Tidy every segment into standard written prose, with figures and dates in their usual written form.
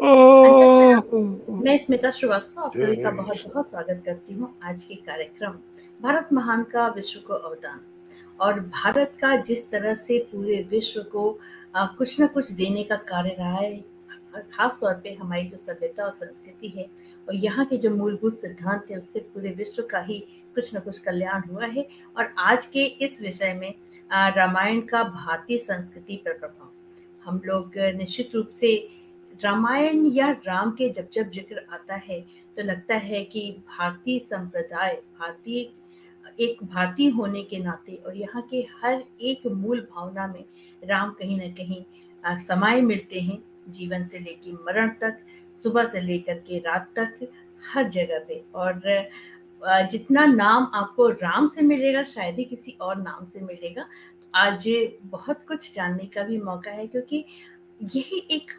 नमस्ते। ओह! मैं स्मिता श्रीवास्तव आप सभी का जय बहुत बहुत स्वागत करती हूँ आज के कार्यक्रम भारत महान का विश्व को अवदान। और भारत का जिस तरह से पूरे विश्व को कुछ न कुछ देने का कार्य रहा है, खास तौर पे हमारी जो सभ्यता और संस्कृति है और यहाँ के जो मूलभूत सिद्धांत है, उससे पूरे विश्व का ही कुछ न कुछ कल्याण हुआ है। और आज के इस विषय में रामायण का भारतीय संस्कृति पर प्रभाव, हम लोग निश्चित रूप से रामायण या राम के जब जब जिक्र आता है तो लगता है कि भारतीय संप्रदाय, भारतीय एक भारतीय होने के नाते और यहाँ के हर एक मूल भावना में राम कहीं न कहीं समाये मिलते हैं। जीवन से लेके मरण तक, सुबह से लेकर के रात तक, हर जगह पे। और जितना नाम आपको राम से मिलेगा शायद ही किसी और नाम से मिलेगा। आज बहुत कुछ जानने का भी मौका है, क्योंकि यही एक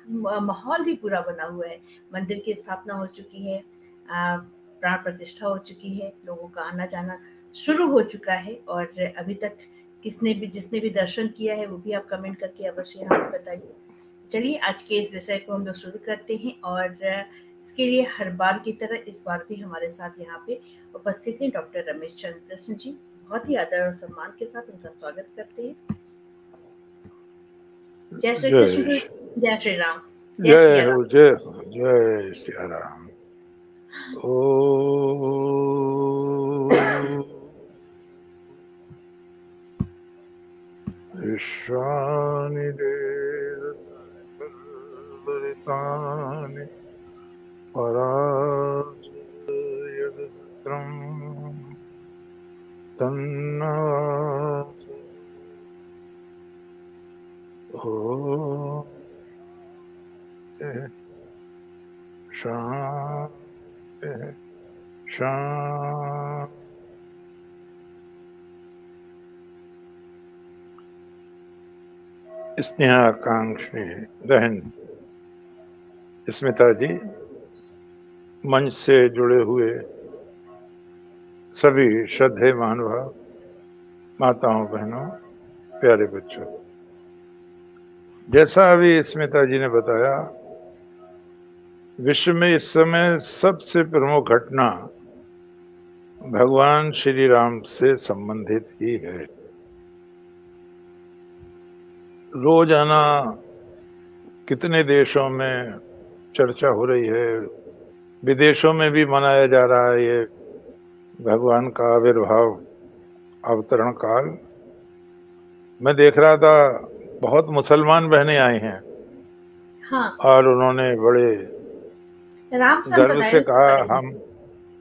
माहौल भी पूरा बना हुआ है। मंदिर की स्थापना हो चुकी है, प्राण प्रतिष्ठा हो चुकी है, लोगों का आना जाना शुरू हो चुका है। और अभी तक जिसने भी दर्शन किया है वो भी आप कमेंट करके अवश्य हमें बताइए। चलिए आज के इस विषय को हम लोग शुरू करते हैं। और इसके लिए हर बार की तरह इस बार भी हमारे साथ यहाँ पे उपस्थित हैं डॉक्टर रमेश चंद्र कृष्ण जी। बहुत ही आदर और सम्मान के साथ उनका स्वागत करते हैं। जय श्री कृष्ण जय गुरु, जय श्री राम, जय जय सिया हो राम। जय हो जय सिया राम। ओ ईशानि देव सर्वरितानि पराजयदत्रम् तन्नवासु ओ शांति शांति। स्नेहाकांक्षी बहन स्मिता जी, मंच से जुड़े हुए सभी श्रद्धेय महानुभाव, माताओं बहनों, प्यारे बच्चों, जैसा अभी स्मिता जी ने बताया, विश्व में इस समय सबसे प्रमुख घटना भगवान श्री राम से संबंधित ही है। रोजाना कितने देशों में चर्चा हो रही है, विदेशों में भी मनाया जा रहा है ये भगवान का आविर्भाव अवतरण काल। मैं देख रहा था बहुत मुसलमान बहनें आई हैं। हाँ, और उन्होंने बड़े राम गर्व से संप्रदाय कहा हम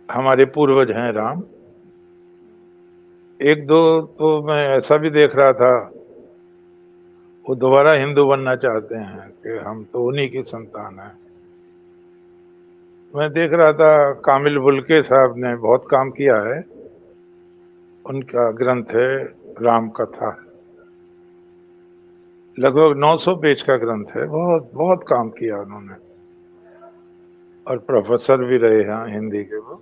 हमारे पूर्वज हैं राम। एक दो तो मैं ऐसा भी देख रहा था, वो दोबारा हिंदू बनना चाहते हैं कि हम तो उन्हीं की संतान हैं। मैं देख रहा था कामिल बुल्के साहब ने बहुत काम किया है, उनका ग्रंथ है राम कथा, लगभग 900 पेज का ग्रंथ है। बहुत बहुत काम किया उन्होंने, और प्रोफेसर भी रहे हैं हिंदी के वो।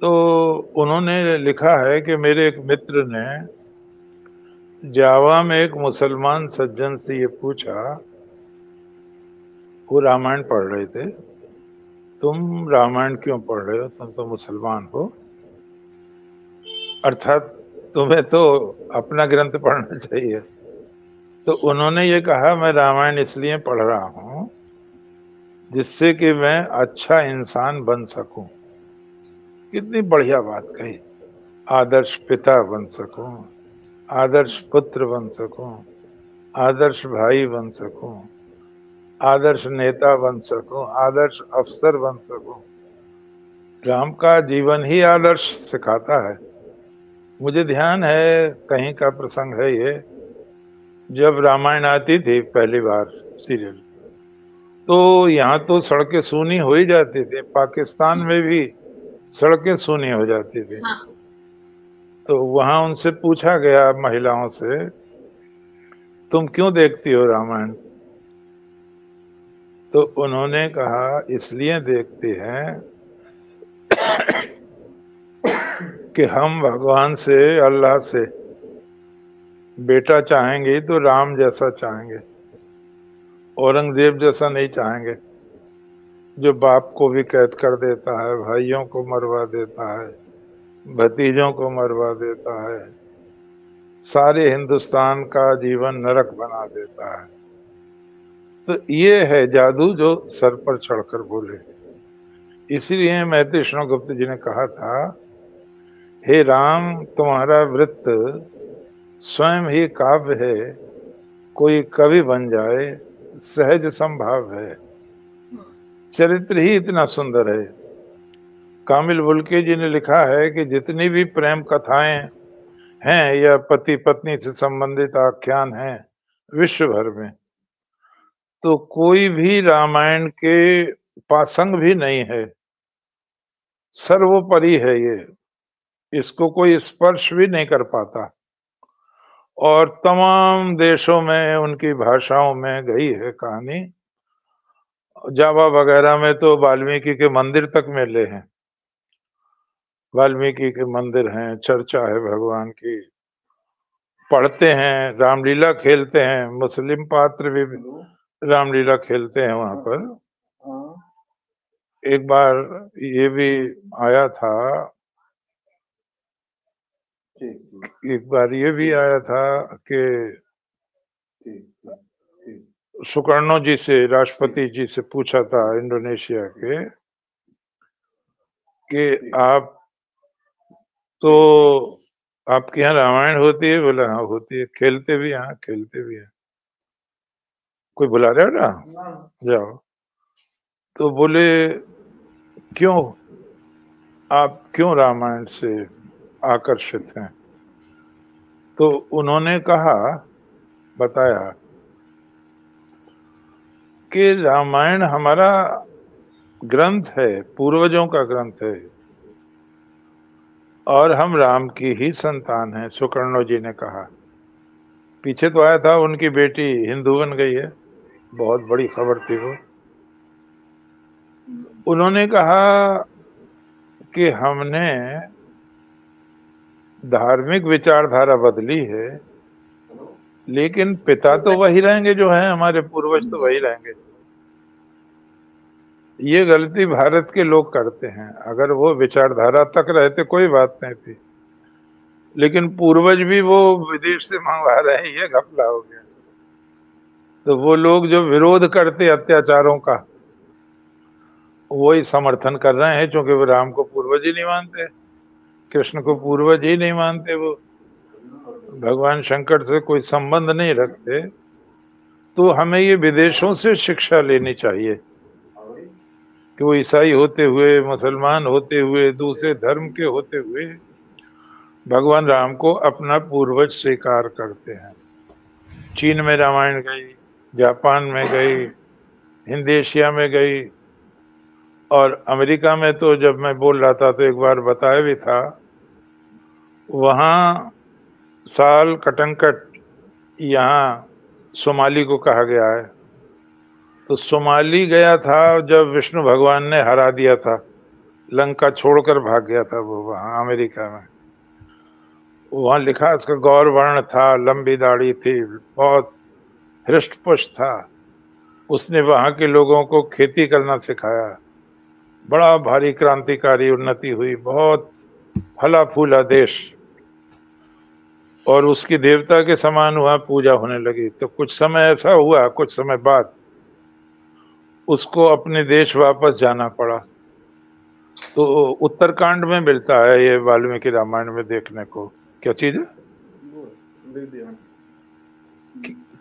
तो उन्होंने लिखा है कि मेरे एक मित्र ने जावा में एक मुसलमान सज्जन से ये पूछा, वो रामायण पढ़ रहे थे, तुम रामायण क्यों पढ़ रहे हो, तुम तो मुसलमान हो, अर्थात तुम्हें तो अपना ग्रंथ पढ़ना चाहिए। तो उन्होंने ये कहा, मैं रामायण इसलिए पढ़ रहा हूं जिससे कि मैं अच्छा इंसान बन सकूं। कितनी बढ़िया बात कही। आदर्श पिता बन सकूं, आदर्श पुत्र बन सकूं, आदर्श भाई बन सकूं, आदर्श नेता बन सकूं, आदर्श अफसर बन सकूं। राम का जीवन ही आदर्श सिखाता है। मुझे ध्यान है, कहीं का प्रसंग है ये, जब रामायण आती थी पहली बार सीरियल, तो यहाँ तो सड़कें सूनी हो ही जाती थी, पाकिस्तान में भी सड़कें सूनी हो जाती थी। हाँ, तो वहां उनसे पूछा गया महिलाओं से, तुम क्यों देखती हो रामायण? तो उन्होंने कहा, इसलिए देखते हैं कि हम भगवान से, अल्लाह से बेटा चाहेंगे तो राम जैसा चाहेंगे, औरंगजेब जैसा नहीं चाहेंगे जो बाप को भी कैद कर देता है, भाइयों को मरवा देता है, भतीजों को मरवा देता है, सारे हिंदुस्तान का जीवन नरक बना देता है। तो ये है जादू जो सर पर चढ़कर बोले। इसीलिए महर्षि विष्णुगुप्त जी ने कहा था, हे राम, तुम्हारा वृत्त स्वयं ही काव्य है, कोई कवि बन जाए सहज संभव है, चरित्र ही इतना सुंदर है। कामिल बुल्के जी ने लिखा है कि जितनी भी प्रेम कथाएं हैं या पति पत्नी से संबंधित आख्यान हैं विश्व भर में, तो कोई भी रामायण के पासंग भी नहीं है, सर्वोपरि है ये, इसको कोई स्पर्श भी नहीं कर पाता। और तमाम देशों में उनकी भाषाओं में गई है कहानी। जावा वगैरह में तो वाल्मीकि के मंदिर तक मिले हैं, वाल्मीकि के मंदिर हैं, चर्चा है भगवान की, पढ़ते हैं, रामलीला खेलते हैं, मुस्लिम पात्र भी रामलीला खेलते हैं वहां पर। एक बार ये भी आया था, कि सुकर्णो जी से, राष्ट्रपति जी से पूछा था इंडोनेशिया के, कि आप तो आपके यहाँ रामायण होती है? बोला हाँ होती है। खेलते भी? हाँ खेलते भी है। कोई बुला रहा है ना, जाओ। तो बोले क्यों, आप क्यों रामायण से आकर्षित हैं? तो उन्होंने कहा, बताया कि रामायण हमारा ग्रंथ है, पूर्वजों का ग्रंथ है, और हम राम की ही संतान हैं। सुकर्णो जी ने कहा। पीछे तो आया था उनकी बेटी हिंदू बन गई है, बहुत बड़ी खबर थी वो। उन्होंने कहा कि हमने धार्मिक विचारधारा बदली है, लेकिन पिता तो वही रहेंगे जो हैं, हमारे पूर्वज तो वही रहेंगे। ये गलती भारत के लोग करते हैं। अगर वो विचारधारा तक रहते कोई बात नहीं थी, लेकिन पूर्वज भी वो विदेश से मंगवा रहे हैं, ये घपला हो गया। तो वो लोग जो विरोध करते अत्याचारों का, वही समर्थन कर रहे हैं, क्योंकि वो राम को पूर्वज ही नहीं मानते, कृष्ण को पूर्वज ही नहीं मानते, वो भगवान शंकर से कोई संबंध नहीं रखते। तो हमें ये विदेशों से शिक्षा लेनी चाहिए कि वो ईसाई होते हुए, मुसलमान होते हुए, दूसरे धर्म के होते हुए भगवान राम को अपना पूर्वज स्वीकार करते हैं। चीन में रामायण गई, जापान में गई, हिंद एशिया में गई, और अमेरिका में तो जब मैं बोल रहा था तो एक बार बताया भी था, वहाँ साल कटंकट यहाँ सोमाली को कहा गया है। तो सोमाली गया था जब विष्णु भगवान ने हरा दिया था, लंका छोड़कर भाग गया था वो वहाँ अमेरिका में। वहाँ लिखा, उसका गौर वर्ण था, लंबी दाढ़ी थी, बहुत हृष्ट पुष्ट था। उसने वहाँ के लोगों को खेती करना सिखाया, बड़ा भारी क्रांतिकारी उन्नति हुई, बहुत फला फूला देश, और उसकी देवता के समान वहाँ पूजा होने लगी। तो कुछ समय ऐसा हुआ, कुछ समय बाद उसको अपने देश वापस जाना पड़ा। तो उत्तरकांड में मिलता है ये, वाल्मीकि रामायण में देखने को। क्या चीज है?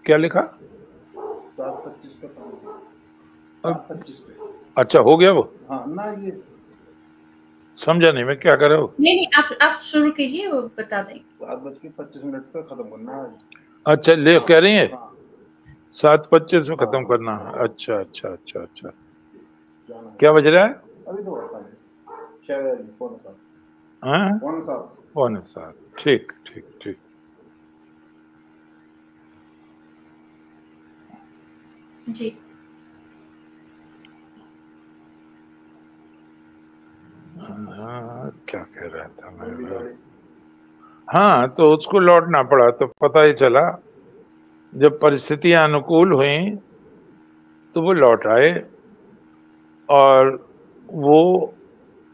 क्या लिखा? 7:25 अच्छा हो गया वो? हाँ ना, ये समझा नहीं मैं, क्या कर रहे हो? नहीं, आप शुरू कीजिए, वो बता दें। 7:25 पे खत्म करना है। अच्छा, ले कह रही है हाँ। 7:25 में खत्म करना है। अच्छा अच्छा अच्छा अच्छा। क्या बज रहा है? अभी तो होता है 6 पौने 7। हाँ पौने 7। ठीक ठीक ठीक। जी हाँ, क्या कह रहा था मैं? हाँ, तो उसको लौटना पड़ा। तो पता ही चला जब परिस्थितियां अनुकूल हुई तो वो लौट आए और वो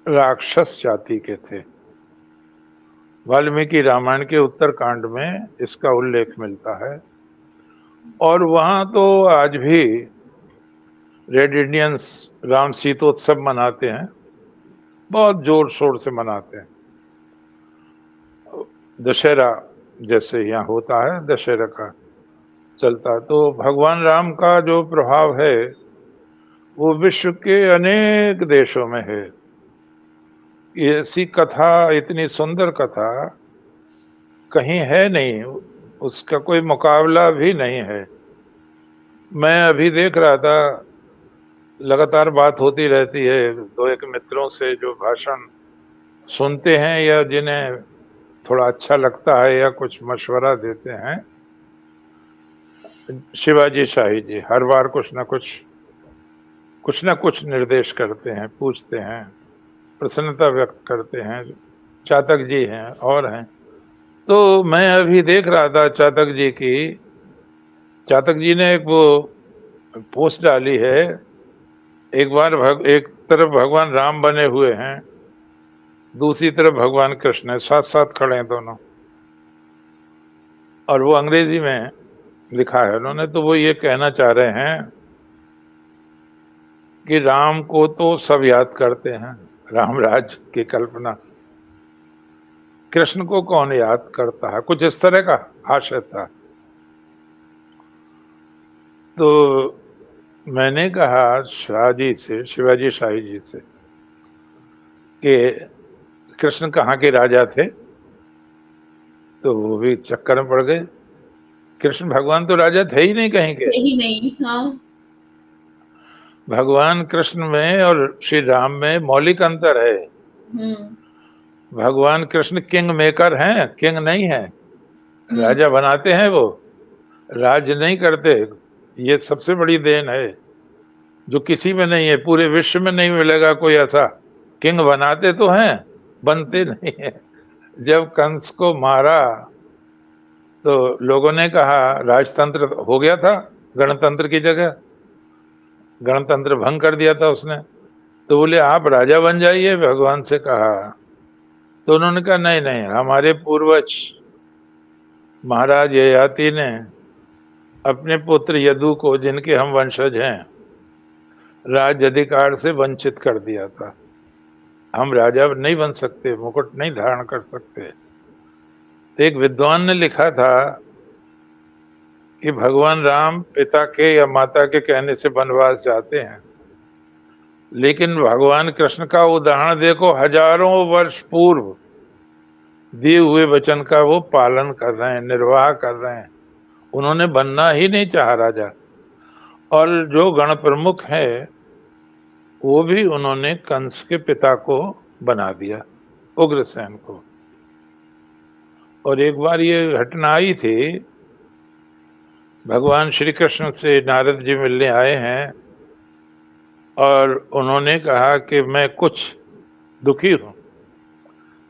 राक्षस जाति के थे। वाल्मीकि रामायण के उत्तरकांड में इसका उल्लेख मिलता है। और वहां तो आज भी रेड इंडियंस राम सीतोत्सव मनाते हैं, बहुत जोर शोर से मनाते हैं। दशहरा जैसे यहाँ होता है, दशहरा का चलता है। तो भगवान राम का जो प्रभाव है वो विश्व के अनेक देशों में है। ऐसी कथा, इतनी सुंदर कथा कहीं है नहीं, उसका कोई मुकाबला भी नहीं है। मैं अभी देख रहा था, लगातार बात होती रहती है दो एक मित्रों से जो भाषण सुनते हैं या जिन्हें थोड़ा अच्छा लगता है या कुछ मशवरा देते हैं। शिवाजी शाही जी हर बार कुछ ना कुछ निर्देश करते हैं, पूछते हैं, प्रसन्नता व्यक्त करते हैं। चातक जी हैं और हैं। तो मैं अभी देख रहा था चातक जी ने एक वो पोस्ट डाली है। एक तरफ भगवान राम बने हुए हैं, दूसरी तरफ भगवान कृष्ण है, साथ साथ खड़े हैं दोनों। और वो अंग्रेजी में लिखा है उन्होंने। तो वो ये कहना चाह रहे हैं कि राम को तो सब याद करते हैं, राम राज की कल्पना, कृष्ण को कौन याद करता है, कुछ इस तरह का आशय था। तो मैंने कहा शिवाजी शाही जी से कि कृष्ण कहाँ के राजा थे। तो वो भी चक्कर में पड़ गए। कृष्ण भगवान तो राजा थे ही नहीं कहीं के, ही नहीं। हाँ। भगवान कृष्ण में और श्री राम में मौलिक अंतर है। भगवान कृष्ण किंग मेकर हैं, किंग नहीं है। राजा बनाते हैं, वो राज नहीं करते। ये सबसे बड़ी देन है जो किसी में नहीं है, पूरे विश्व में नहीं मिलेगा कोई ऐसा। किंग बनाते तो हैं, बनते नहीं है। जब कंस को मारा तो लोगों ने कहा राजतंत्र हो गया था, गणतंत्र की जगह गणतंत्र भंग कर दिया था उसने। तो बोले आप राजा बन जाइए, भगवान से कहा। तो उन्होंने कहा नहीं, हमारे पूर्वज महाराज ययाति ने अपने पुत्र यदु को, जिनके हम वंशज हैं, राज अधिकार से वंचित कर दिया था। हम राजा नहीं बन सकते, मुकुट नहीं धारण कर सकते। तो एक विद्वान ने लिखा था कि भगवान राम पिता के या माता के कहने से वनवास जाते हैं, लेकिन भगवान कृष्ण का उदाहरण देखो, हजारों वर्ष पूर्व दिए हुए वचन का वो पालन कर रहे हैं, निर्वाह कर रहे हैं। उन्होंने बनना ही नहीं चाहा राजा। और जो गण प्रमुख है वो भी उन्होंने कंस के पिता को बना दिया, उग्रसेन को। और एक बार ये घटना आई थी, भगवान श्री कृष्ण से नारद जी मिलने आए हैं और उन्होंने कहा कि मैं कुछ दुखी हूं।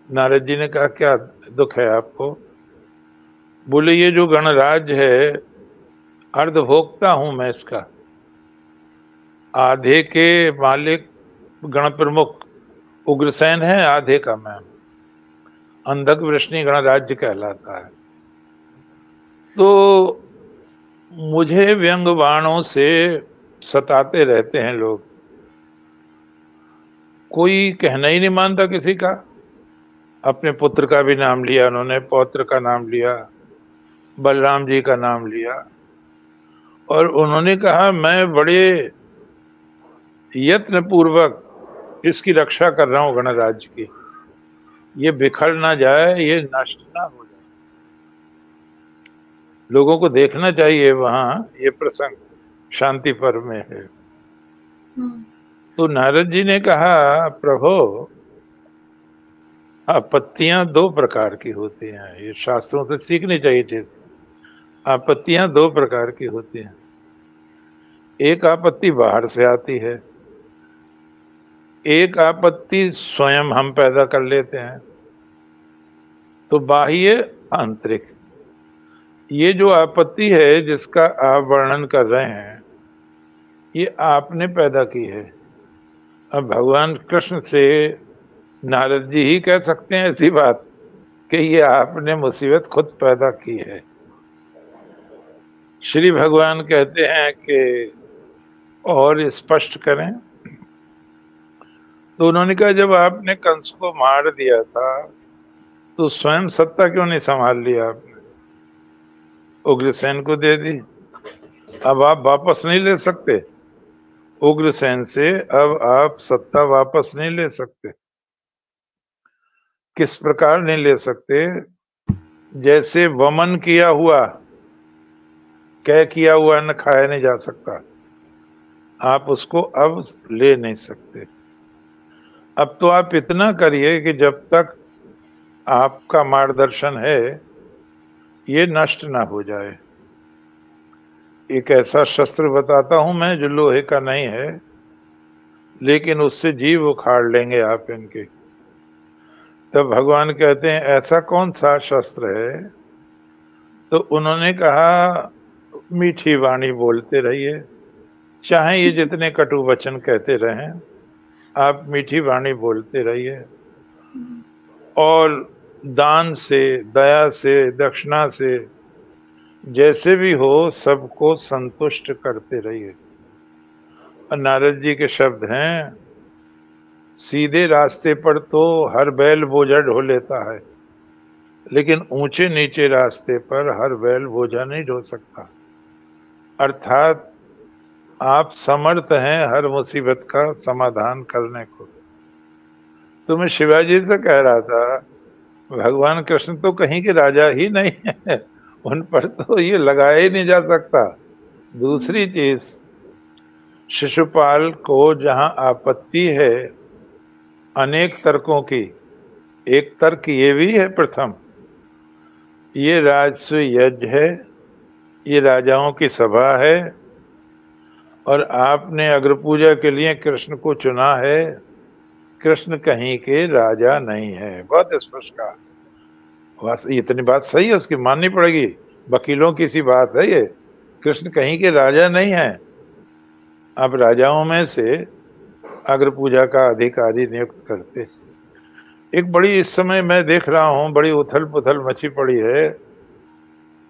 नारद जी ने कहा क्या दुख है आपको? बोले ये जो गणराज है, अर्धभोक्ता हूं मैं इसका। आधे के मालिक गण प्रमुख उग्रसेन है, आधे का मैं। अंधक वृष्णि गणराज्य कहलाता है। तो मुझे व्यंग बाणों से सताते रहते हैं लोग, कोई कहना ही नहीं मानता किसी का। अपने पुत्र का भी नाम लिया उन्होंने, पौत्र का नाम लिया, बलराम जी का नाम लिया। और उन्होंने कहा मैं बड़े यत्न पूर्वक इसकी रक्षा कर रहा हूं गणराज्य की, ये बिखर ना जाए, ये नष्ट ना हो जाए। लोगों को देखना चाहिए वहां, ये प्रसंग शांति पर्व में है। तो नारद जी ने कहा प्रभु, आपत्तियां दो प्रकार की होती हैं, ये शास्त्रों से सीखनी चाहिए चीज। आपत्तियां दो प्रकार की होती हैं। एक आपत्ति बाहर से आती है, एक आपत्ति स्वयं हम पैदा कर लेते हैं। तो बाह्य आंतरिक, ये जो आपत्ति है जिसका आप वर्णन कर रहे हैं, ये आपने पैदा की है। अब भगवान कृष्ण से नारद जी ही कह सकते हैं ऐसी बात कि ये आपने मुसीबत खुद पैदा की है। श्री भगवान कहते हैं कि और स्पष्ट करें, तो उन्होंने कहा जब आपने कंस को मार दिया था तो स्वयं सत्ता क्यों नहीं संभाल लिया आपने? उग्रसेन को दे दी, अब आप वापस नहीं ले सकते। उग्रसेन से अब आप सत्ता वापस नहीं ले सकते। किस प्रकार नहीं ले सकते? जैसे वमन किया हुआ, कै किया हुआ न खाया नहीं जा सकता, आप उसको अब ले नहीं सकते। अब तो आप इतना करिए कि जब तक आपका मार्गदर्शन है ये नष्ट ना हो जाए। एक ऐसा शस्त्र बताता हूं मैं जो लोहे का नहीं है, लेकिन उससे जीव उखाड़ लेंगे आप इनके। तब भगवान कहते हैं ऐसा कौन सा शस्त्र है? तो उन्होंने कहा मीठी वाणी बोलते रहिए, चाहे ये जितने कटु वचन कहते रहें, आप मीठी वाणी बोलते रहिए और दान से, दया से, दक्षिणा से, जैसे भी हो सबको संतुष्ट करते रहिए। और नारद जी के शब्द हैं, सीधे रास्ते पर तो हर बैल बोझा ढो लेता है, लेकिन ऊंचे नीचे रास्ते पर हर बैल बोझा नहीं ढो सकता। अर्थात आप समर्थ हैं हर मुसीबत का समाधान करने को। तो मैं शिवाजी से कह रहा था, भगवान कृष्ण तो कहीं के राजा ही नहीं है, उन पर तो ये लगाया ही नहीं जा सकता। दूसरी चीज, शिशुपाल को जहां आपत्ति है अनेक तर्कों की, एक तर्क ये भी है, प्रथम ये राजस्व यज्ञ है, ये राजाओं की सभा है और आपने अग्र पूजा के लिए कृष्ण को चुना है। कृष्ण कहीं के राजा नहीं है, बहुत स्पष्ट कहा। इतनी बात सही है, उसकी माननी पड़ेगी, वकीलों की सी बात है ये। कृष्ण कहीं के राजा नहीं है। अब राजाओं में से अग्र पूजा का अधिकारी नियुक्त करते। एक बड़ी, इस समय मैं देख रहा हूं, बड़ी उथल पुथल मची पड़ी है।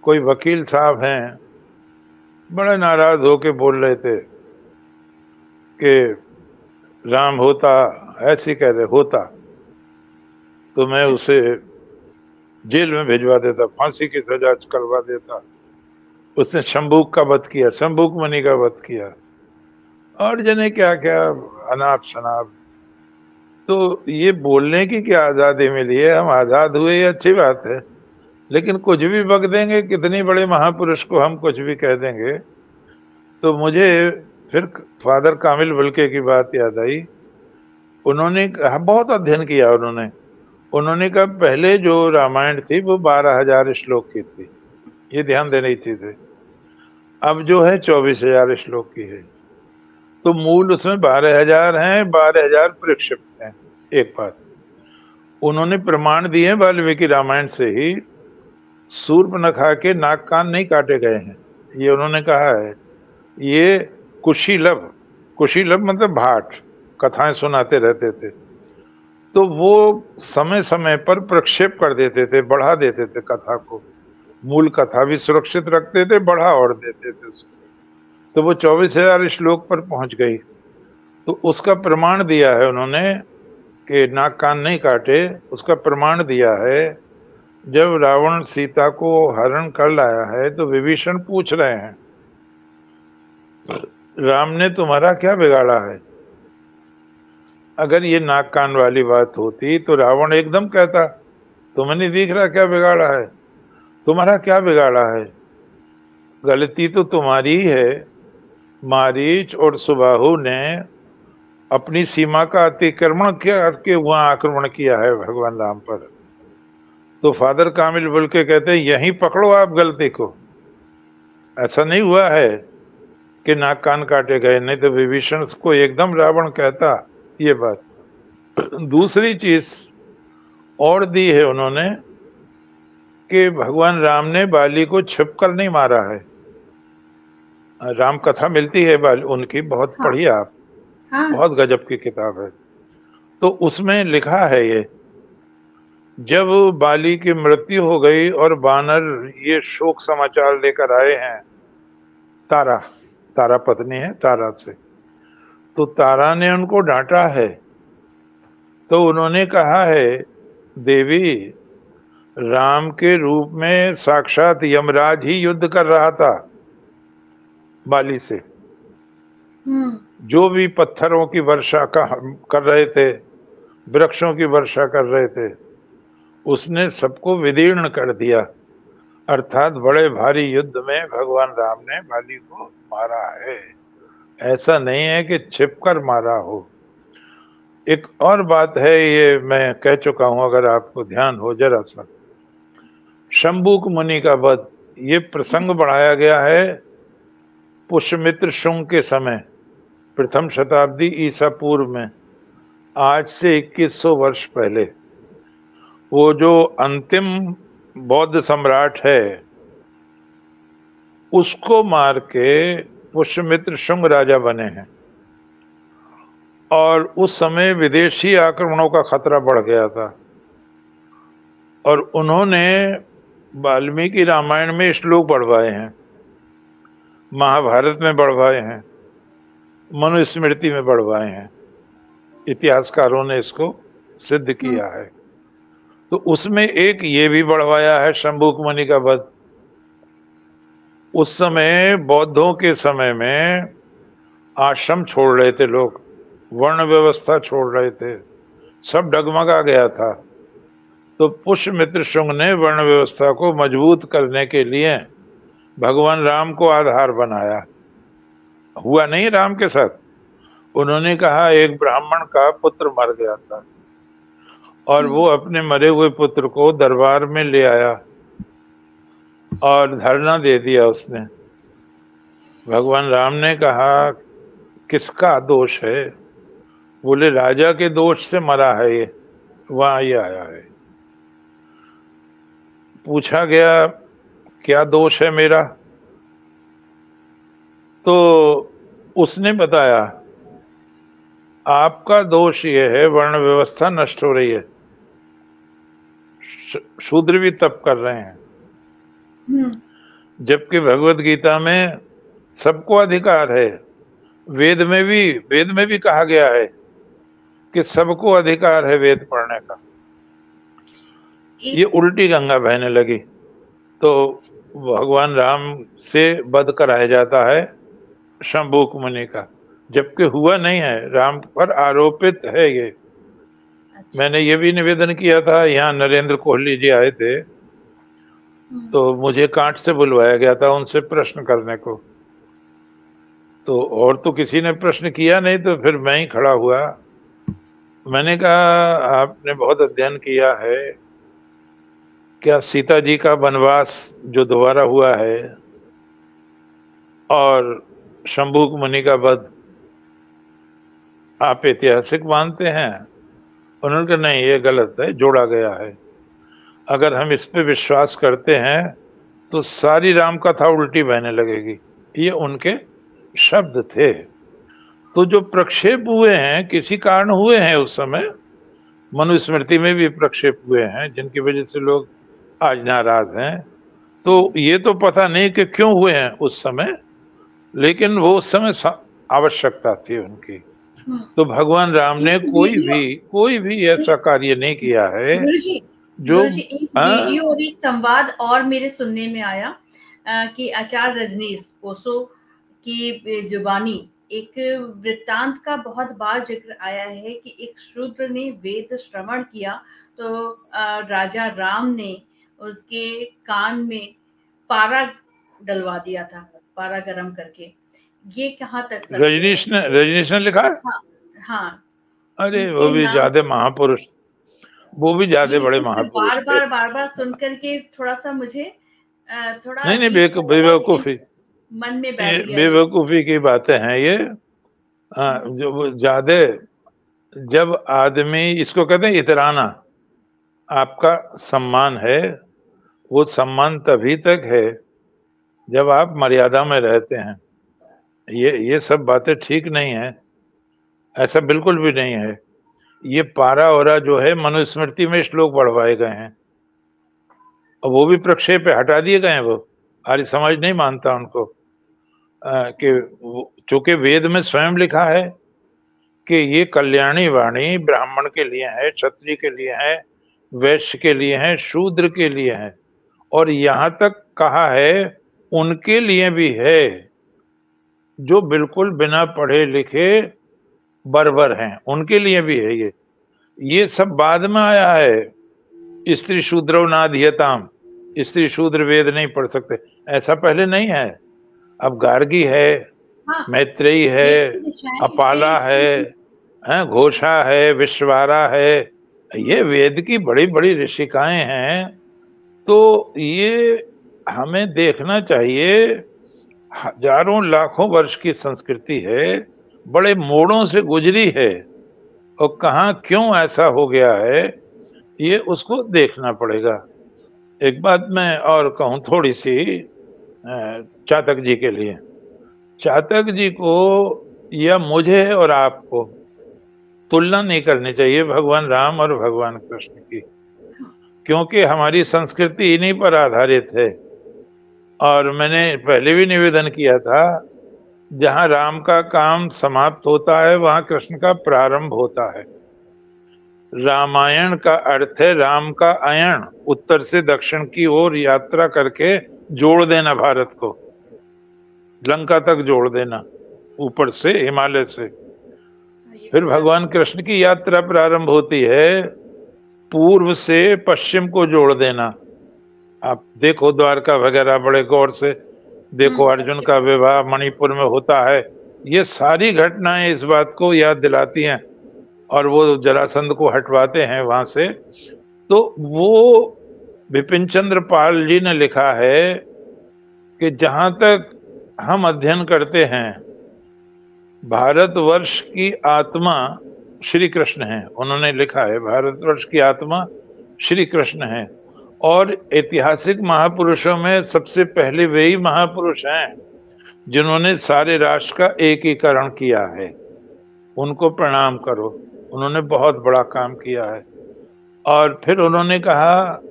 कोई वकील साहब हैं, बड़े नाराज होके बोल रहे थे कि राम होता, ऐसे कह रहे होता तो मैं उसे जेल में भिजवा देता, फांसी की सजा करवा देता। उसने शंभूक का वध किया, शंभूक मणि का वध किया और जने क्या क्या अनाप शनाप। तो ये बोलने की क्या आजादी मिली है? हम आजाद हुए, ये अच्छी बात है, लेकिन कुछ भी बक देंगे, कितनी बड़े महापुरुष को हम कुछ भी कह देंगे। तो मुझे फिर फादर कामिल बल्के की बात याद आई। उन्होंने बहुत अध्ययन किया, उन्होंने कहा पहले जो रामायण थी वो 12,000 श्लोक की थी, ये ध्यान देने की चीज है। अब जो है 24,000 श्लोक की है, तो मूल उसमें 12,000 हैं, 12,000 प्रक्षिप्त हैं। एक बात उन्होंने प्रमाण दिए वाल्मीकि रामायण से ही, शूर्पणखा के नाक कान नहीं काटे गए हैं, ये उन्होंने कहा है। ये कुशीलभ मतलब भाट, कथाएं सुनाते रहते थे, तो वो समय समय पर प्रक्षेप कर देते थे, बढ़ा देते थे कथा को, मूल कथा भी सुरक्षित रखते थे, बढ़ा और देते थे उसको। तो वो 24,000 श्लोक पर पहुंच गई। तो उसका प्रमाण दिया है उन्होंने कि नाक कान नहीं काटे। उसका प्रमाण दिया है, जब रावण सीता को हरण कर लाया है तो विभीषण पूछ रहे हैं, राम ने तुम्हारा क्या बिगाड़ा है? अगर ये नाक कान वाली बात होती तो रावण एकदम कहता, तुम्हें नहीं दिख रहा क्या बिगाड़ा है? तुम्हारा क्या बिगाड़ा है? गलती तो तुम्हारी है। मारीच और सुबाहु ने अपनी सीमा का अतिक्रमण करके वहां आक्रमण किया है भगवान राम पर। तो फादर कामिल बोल के कहते हैं, यहीं पकड़ो आप गलती को। ऐसा नहीं हुआ है कि नाक कान काटे गए, नहीं तो विभीषण को एकदम रावण कहता ये बात। दूसरी चीज और दी है उन्होंने कि भगवान राम ने बाली को छिपकर नहीं मारा है। राम कथा मिलती है उनकी, बहुत हाँ। पढ़िए आप, हाँ। बहुत गजब की किताब है। तो उसमें लिखा है ये, जब बाली की मृत्यु हो गई और बानर ये शोक समाचार लेकर आए हैं तारा, तारा पत्नी है तारा से, तो तारा ने उनको डांटा है। तो उन्होंने कहा है, देवी, राम के रूप में साक्षात यमराज ही युद्ध कर रहा था बाली से। जो भी पत्थरों की वर्षा कर रहे थे, वृक्षों की वर्षा कर रहे थे, उसने सबको विदीर्ण कर दिया। अर्थात बड़े भारी युद्ध में भगवान राम ने बाली को मारा है, ऐसा नहीं है कि छिपकर मारा हो। एक और बात है, ये मैं कह चुका हूं, अगर आपको ध्यान हो जरा सा, शंभुक मुनि का वध, ये प्रसंग बढ़ाया गया है पुष्यमित्र शुंग के समय, प्रथम शताब्दी ईसा पूर्व में, आज से 2100 वर्ष पहले। वो जो अंतिम बौद्ध सम्राट है, उसको मार के पुष्यमित्र शुंग राजा बने हैं। और उस समय विदेशी आक्रमणों का खतरा बढ़ गया था, और उन्होंने वाल्मीकि रामायण में श्लोक बढ़वाए हैं, महाभारत में बढ़वाए हैं, मनुस्मृति में बढ़वाए हैं, इतिहासकारों ने इसको सिद्ध किया है। तो उसमें एक ये भी बढ़वाया है शंभुक मुनि का वध। उस समय बौद्धों के समय में आश्रम छोड़ रहे थे लोग, वर्ण व्यवस्था छोड़ रहे थे, सब डगमगा गया था। तो पुष्यमित्र शुंग ने वर्ण व्यवस्था को मजबूत करने के लिए भगवान राम को आधार बनाया। हुआ नहीं राम के साथ, उन्होंने कहा एक ब्राह्मण का पुत्र मर गया था, और वो अपने मरे हुए पुत्र को दरबार में ले आया और धरना दे दिया उसने। भगवान राम ने कहा किसका दोष है? बोले राजा के दोष से मरा है ये, वहां ये आया है। पूछा गया क्या दोष है मेरा? तो उसने बताया आपका दोष ये है, वर्ण व्यवस्था नष्ट हो रही है, शूद्र भी तप कर रहे हैं, जबकि भगवत गीता में सबको अधिकार है। वेद में भी कहा गया है कि सबको अधिकार है वेद पढ़ने का। ये उल्टी गंगा बहने लगी, तो भगवान राम से वध कराया जाता है शंभुक मुनि का, जबकि हुआ नहीं है, राम पर आरोपित है ये। अच्छा। मैंने ये भी निवेदन किया था, यहाँ नरेंद्र कोहली जी आए थे, तो मुझे कांट से बुलवाया गया था उनसे प्रश्न करने को, तो और तो किसी ने प्रश्न किया नहीं, तो फिर मैं ही खड़ा हुआ। मैंने कहा आपने बहुत अध्ययन किया है, क्या सीता जी का वनवास जो दोबारा हुआ है और शंभुक मुनि का वध आप ऐतिहासिक मानते हैं? उन्होंने कहा नहीं ये गलत है, जोड़ा गया है। अगर हम इस पे विश्वास करते हैं तो सारी राम कथा उल्टी बहने लगेगी। ये उनके शब्द थे। तो जो प्रक्षेप हुए हैं किसी कारण हुए हैं, उस समय मनुस्मृति में भी प्रक्षेप हुए हैं जिनकी वजह से लोग आज नाराज हैं। तो ये तो पता नहीं कि क्यों हुए हैं उस समय, लेकिन वो उस समय आवश्यकता थी उनकी। तो भगवान राम ने कोई भी ऐसा कार्य नहीं किया है जो एक वीडियो और एक संवाद और मेरे सुनने में आया कि आचार्य रजनीश ओशो की जुबानी एक वृत्तांत का बहुत बार जिक्र आया है कि एक शूद्र ने वेद श्रवण किया तो राजा राम ने उसके कान में पारा डलवा दिया था, पारा गरम करके। ये कहाँ तक रजनीश ने लिखा है? हाँ, हाँ। अरे वो भी ज्यादा महापुरुष, वो भी ज्यादा बड़े महापुरुष बार बार सुन करके थोड़ा सा मुझे थोड़ा नहीं बेवकूफी मन में बैठ गया। बेवकूफी की बातें हैं ये। जो ज्यादा, जब आदमी, इसको कहते हैं इतराना, आपका सम्मान है, वो सम्मान तभी तक है जब आप मर्यादा में रहते हैं। ये सब बातें ठीक नहीं है, ऐसा बिल्कुल भी नहीं है। ये पारा ओरा जो है मनुस्मृति में श्लोक बढ़वाए गए हैं और वो भी प्रक्षेप पे हटा दिए गए हैं। वो आर्य समाज नहीं मानता उनको, कि चूंकि वेद में स्वयं लिखा है कि ये कल्याणी वाणी ब्राह्मण के लिए है, क्षत्रिय के लिए है, वैश्य के लिए है, शूद्र के लिए है, और यहाँ तक कहा है उनके लिए भी है जो बिल्कुल बिना पढ़े लिखे बर्बर हैं, उनके लिए भी है। ये सब बाद में आया है। स्त्री शूद्रो नाधियताम, स्त्री शूद्र वेद नहीं पढ़ सकते, ऐसा पहले नहीं है। अब गार्गी है, हाँ, मैत्रेयी है, वेद की ऋचाएं अपाला है, घोषा है, विश्वारा है, ये वेद की बड़ी बड़ी ऋषिकाएं हैं। तो ये हमें देखना चाहिए, हजारों लाखों वर्ष की संस्कृति है, बड़े मोड़ों से गुजरी है, और कहाँ क्यों ऐसा हो गया है ये उसको देखना पड़ेगा। एक बात मैं और कहूँ थोड़ी सी, चातक जी के लिए। चातक जी को या मुझे और आपको तुलना नहीं करनी चाहिए भगवान राम और भगवान कृष्ण की, क्योंकि हमारी संस्कृति इन्हीं पर आधारित है। और मैंने पहले भी निवेदन किया था, जहां राम का काम समाप्त होता है वहां कृष्ण का प्रारंभ होता है। रामायण का अर्थ है राम का अयन, उत्तर से दक्षिण की ओर यात्रा करके जोड़ देना भारत को, लंका तक जोड़ देना, ऊपर से हिमालय से। फिर भगवान कृष्ण की यात्रा प्रारंभ होती है पूर्व से पश्चिम को जोड़ देना। आप देखो द्वारका वगैरह बड़े गौर से देखो, अर्जुन का विवाह मणिपुर में होता है। ये सारी घटनाएं इस बात को याद दिलाती हैं, और वो जरासंध को हटवाते हैं वहां से। तो वो विपिन चंद्र पाल जी ने लिखा है कि जहां तक हम अध्ययन करते हैं, भारतवर्ष की आत्मा श्री कृष्ण है। उन्होंने लिखा है भारतवर्ष की आत्मा श्री कृष्ण है, और ऐतिहासिक महापुरुषों में सबसे पहले वे ही महापुरुष हैं जिन्होंने सारे राष्ट्र का एकीकरण किया है। उनको प्रणाम करो, उन्होंने बहुत बड़ा काम किया है। और फिर उन्होंने कहा,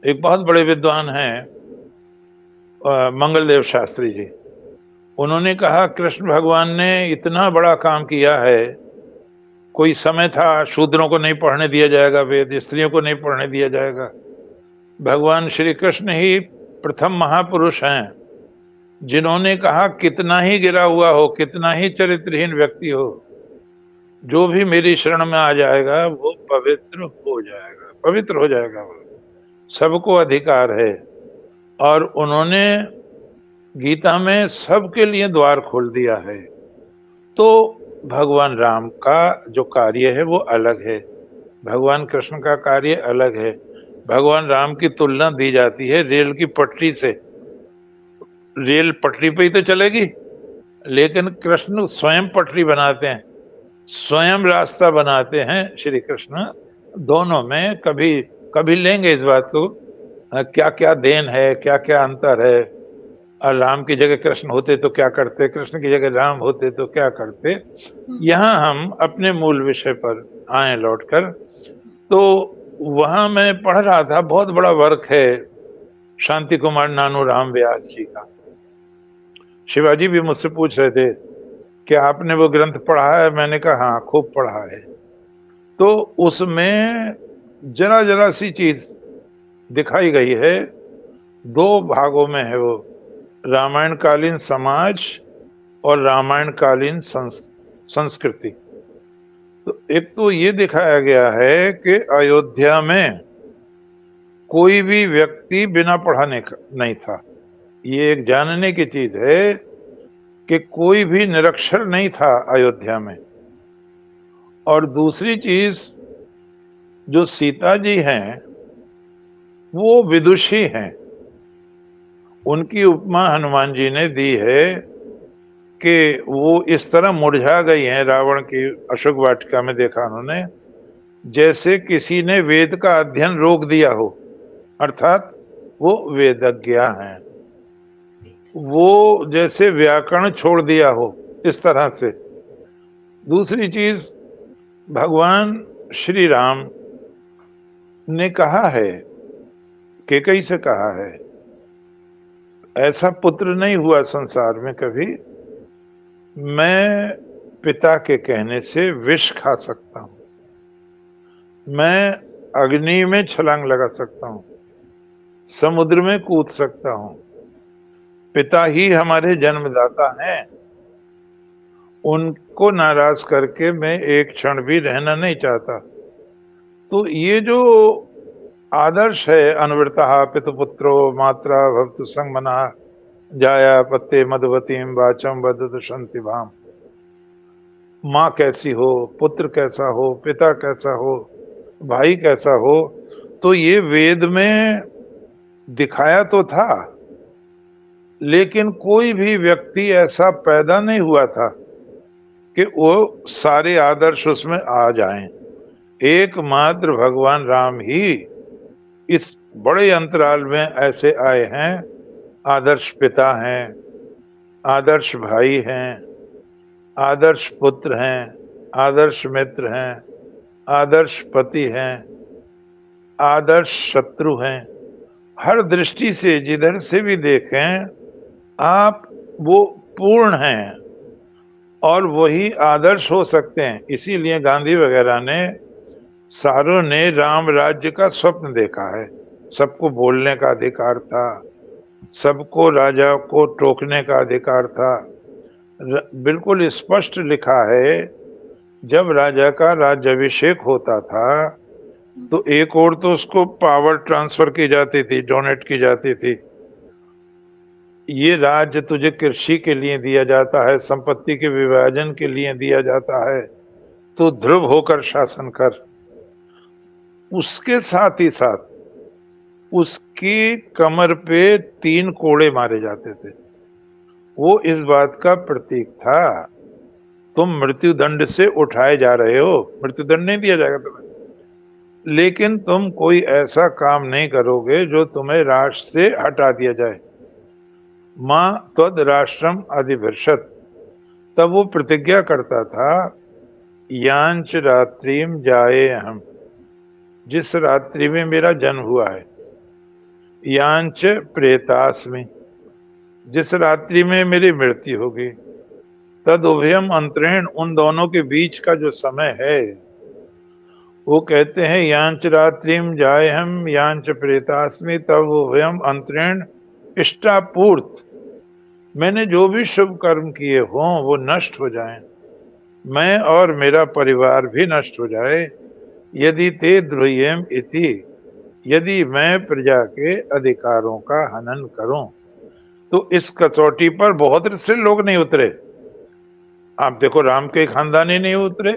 एक बहुत बड़े विद्वान हैं मंगलदेव शास्त्री जी, उन्होंने कहा कृष्ण भगवान ने इतना बड़ा काम किया है। कोई समय था शूद्रों को नहीं पढ़ने दिया जाएगा वेद, स्त्रियों को नहीं पढ़ने दिया जाएगा। भगवान श्री कृष्ण ही प्रथम महापुरुष हैं जिन्होंने कहा कितना ही गिरा हुआ हो, कितना ही चरित्रहीन व्यक्ति हो, जो भी मेरी शरण में आ जाएगा वो पवित्र हो जाएगा, पवित्र हो जाएगा। वो सबको अधिकार है। और उन्होंने गीता में सबके लिए द्वार खोल दिया है। तो भगवान राम का जो कार्य है वो अलग है, भगवान कृष्ण का कार्य अलग है। भगवान राम की तुलना दी जाती है रेल की पटरी से। रेल पटरी पे ही तो चलेगी, लेकिन कृष्ण स्वयं पटरी बनाते हैं, स्वयं रास्ता बनाते हैं श्री कृष्ण। दोनों में कभी कभी लेंगे इस बात को, क्या क्या देन है, क्या क्या अंतर है। और राम की जगह कृष्ण होते तो क्या करते, कृष्ण की जगह राम होते तो क्या करते। यहाँ हम अपने मूल विषय पर आए लौटकर। तो वहां मैं पढ़ रहा था, बहुत बड़ा वर्क है शांति कुमार नानू राम व्यास जी का। शिवाजी भी मुझसे पूछ रहे थे कि आपने वो ग्रंथ पढ़ा है? मैंने कहा हाँ, खूब पढ़ा है। तो उसमें जरा जरा सी चीज दिखाई गई है, दो भागों में है वो, रामायण कालीन समाज और रामायण कालीन संस्कृति। तो एक तो ये दिखाया गया है कि अयोध्या में कोई भी व्यक्ति बिना पढ़ा नहीं था। ये एक जानने की चीज है कि कोई भी निरक्षर नहीं था अयोध्या में। और दूसरी चीज, जो सीता जी हैं वो विदुषी हैं। उनकी उपमा हनुमान जी ने दी है कि वो इस तरह मुरझा गई हैं रावण की अशोक वाटिका में, देखा उन्होंने, जैसे किसी ने वेद का अध्ययन रोक दिया हो, अर्थात वो वेदज्ञ हैं। वो जैसे व्याकरण छोड़ दिया हो, इस तरह से। दूसरी चीज, भगवान श्री राम ने कहा है, कैकेयी से कहा है, ऐसा पुत्र नहीं हुआ संसार में कभी, मैं पिता के कहने से विष खा सकता हूं, मैं अग्नि में छलांग लगा सकता हूं, समुद्र में कूद सकता हूं। पिता ही हमारे जन्मदाता हैं, उनको नाराज करके मैं एक क्षण भी रहना नहीं चाहता। तो ये जो आदर्श है, अनवरतः पितुपुत्रो मात्रा भवतु संगमना जाया पत्ते मधुवतीम वाचम वदतु शांति भाम। माँ कैसी हो, पुत्र कैसा हो, पिता कैसा हो, भाई कैसा हो, तो ये वेद में दिखाया तो था, लेकिन कोई भी व्यक्ति ऐसा पैदा नहीं हुआ था कि वो सारे आदर्श उसमें आ जाएं। एकमात्र भगवान राम ही इस बड़े अंतराल में ऐसे आए हैं, आदर्श पिता हैं, आदर्श भाई हैं, आदर्श पुत्र हैं, आदर्श मित्र हैं, आदर्श पति हैं, आदर्श शत्रु हैं। हर दृष्टि से जिधर से भी देखें आप, वो पूर्ण हैं और वही आदर्श हो सकते हैं। इसीलिए गांधी वगैरह ने, सारों ने राम राज्य का स्वप्न देखा है। सबको बोलने का अधिकार था, सबको राजा को टोकने का अधिकार था। बिल्कुल स्पष्ट लिखा है, जब राजा का राज्याभिषेक होता था तो एक और तो उसको पावर ट्रांसफर की जाती थी, डोनेट की जाती थी। ये राज्य तुझे कृषि के लिए दिया जाता है, संपत्ति के विभाजन के लिए दिया जाता है, तो ध्रुव होकर शासन कर। उसके साथ ही साथ उसकी कमर पे 3 कोड़े मारे जाते थे। वो इस बात का प्रतीक था, तुम मृत्यु दंड से उठाए जा रहे हो, मृत्यु दंड नहीं दिया जाएगा तुम्हें, लेकिन तुम कोई ऐसा काम नहीं करोगे जो तुम्हें राष्ट्र से हटा दिया जाए। मां त्वद राष्ट्रम अधिभर्षत। तब वो प्रतिज्ञा करता था, यांच रात्रिम जाए हम, जिस रात्रि में मेरा जन्म हुआ है, यांच प्रेतास्मि, जिस रात्रि में मेरी मृत्यु होगी, तद उभयम अंतरेण, उन दोनों के बीच का जो समय है, वो कहते हैं यांच रात्रिम जाए हम यांच प्रेतास्मि तब उभयम अंतरेण इष्टापूर्त। मैंने जो भी शुभ कर्म किए हों वो नष्ट हो जाएं, मैं और मेरा परिवार भी नष्ट हो जाए। यदि ते द्रोह्यम इति, यदि मैं प्रजा के अधिकारों का हनन करूं। तो इस कसौटी पर बहुत से लोग नहीं उतरे। आप देखो, राम के खानदानी नहीं उतरे,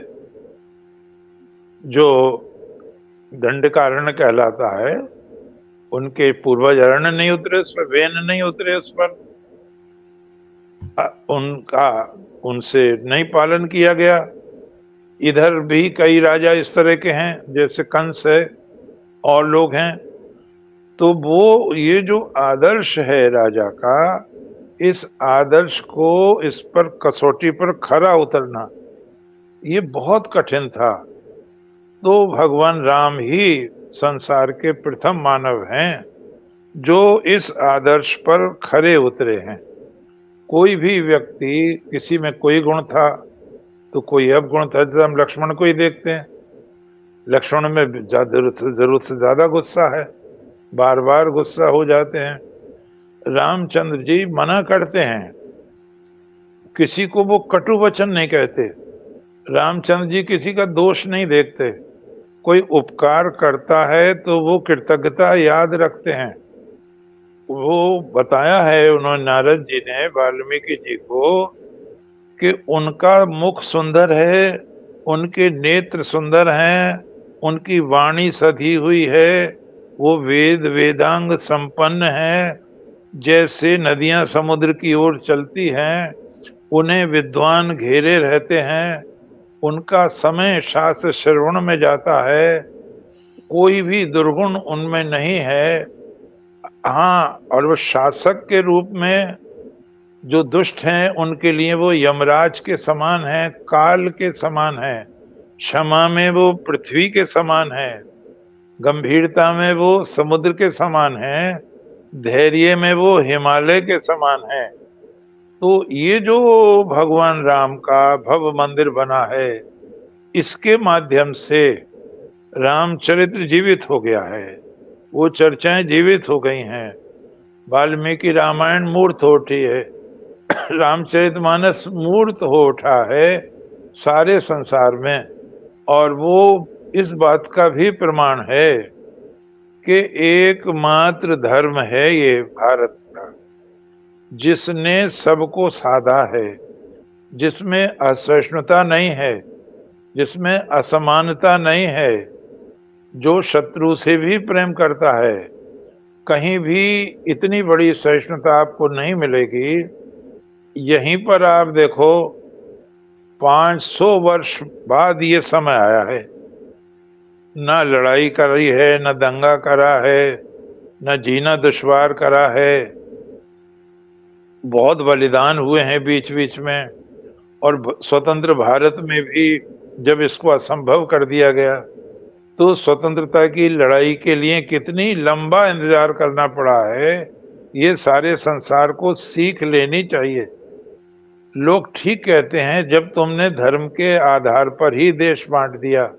जो दंडकारण्य कहलाता है, उनके पूर्वज अरण्य नहीं उतरे उस पर, वेन नहीं उतरे उस पर, उनका उनसे नहीं पालन किया गया। इधर भी कई राजा इस तरह के हैं, जैसे कंस है और लोग हैं। तो वो ये जो आदर्श है राजा का, इस आदर्श को, इस पर कसौटी पर खरा उतरना ये बहुत कठिन था। तो भगवान राम ही संसार के प्रथम मानव हैं जो इस आदर्श पर खरे उतरे हैं। कोई भी व्यक्ति, किसी में कोई गुण था तो कोई अवगुण था। जैसे हम लक्ष्मण को ही देखते हैं, लक्ष्मण में जरूरत से ज्यादा गुस्सा है, बार बार गुस्सा हो जाते हैं। रामचंद्र जी मना करते हैं, किसी को वो कटु वचन नहीं कहते। रामचंद्र जी किसी का दोष नहीं देखते। कोई उपकार करता है तो वो कृतज्ञता याद रखते हैं। वो बताया है उन्होंने, नारद जी ने वाल्मीकि जी को, कि उनका मुख सुंदर है, उनके नेत्र सुंदर हैं, उनकी वाणी सधी हुई है, वो वेद वेदांग संपन्न है, जैसे नदियां समुद्र की ओर चलती हैं, उन्हें विद्वान घेरे रहते हैं, उनका समय शास्त्र श्रवण में जाता है, कोई भी दुर्गुण उनमें नहीं है। हाँ, और वो शासक के रूप में जो दुष्ट हैं उनके लिए वो यमराज के समान है, काल के समान है, क्षमा में वो पृथ्वी के समान है, गंभीरता में वो समुद्र के समान है, धैर्य में वो हिमालय के समान है। तो ये जो भगवान राम का भव्य मंदिर बना है, इसके माध्यम से रामचरित्र जीवित हो गया है, वो चर्चाएं जीवित हो गई हैं। वाल्मीकि रामायण मूर्त हो उठी है, रामचरितमानस मूर्त हो उठा है सारे संसार में। और वो इस बात का भी प्रमाण है कि एकमात्र धर्म है ये भारत का, जिसने सबको साधा है, जिसमें असहिष्णुता नहीं है, जिसमें असमानता नहीं है, जो शत्रु से भी प्रेम करता है। कहीं भी इतनी बड़ी सहिष्णुता आपको नहीं मिलेगी। यहीं पर आप देखो 500 वर्ष बाद ये समय आया है, ना लड़ाई करी है, न दंगा करा है, न जीना दुश्वार करा है। बहुत बलिदान हुए हैं बीच बीच में, और स्वतंत्र भारत में भी जब इसको असंभव कर दिया गया तो स्वतंत्रता की लड़ाई के लिए कितनी लंबा इंतजार करना पड़ा है, ये सारे संसार को सीख लेनी चाहिए। लोग ठीक कहते हैं, जब तुमने धर्म के आधार पर ही देश बांट दिया,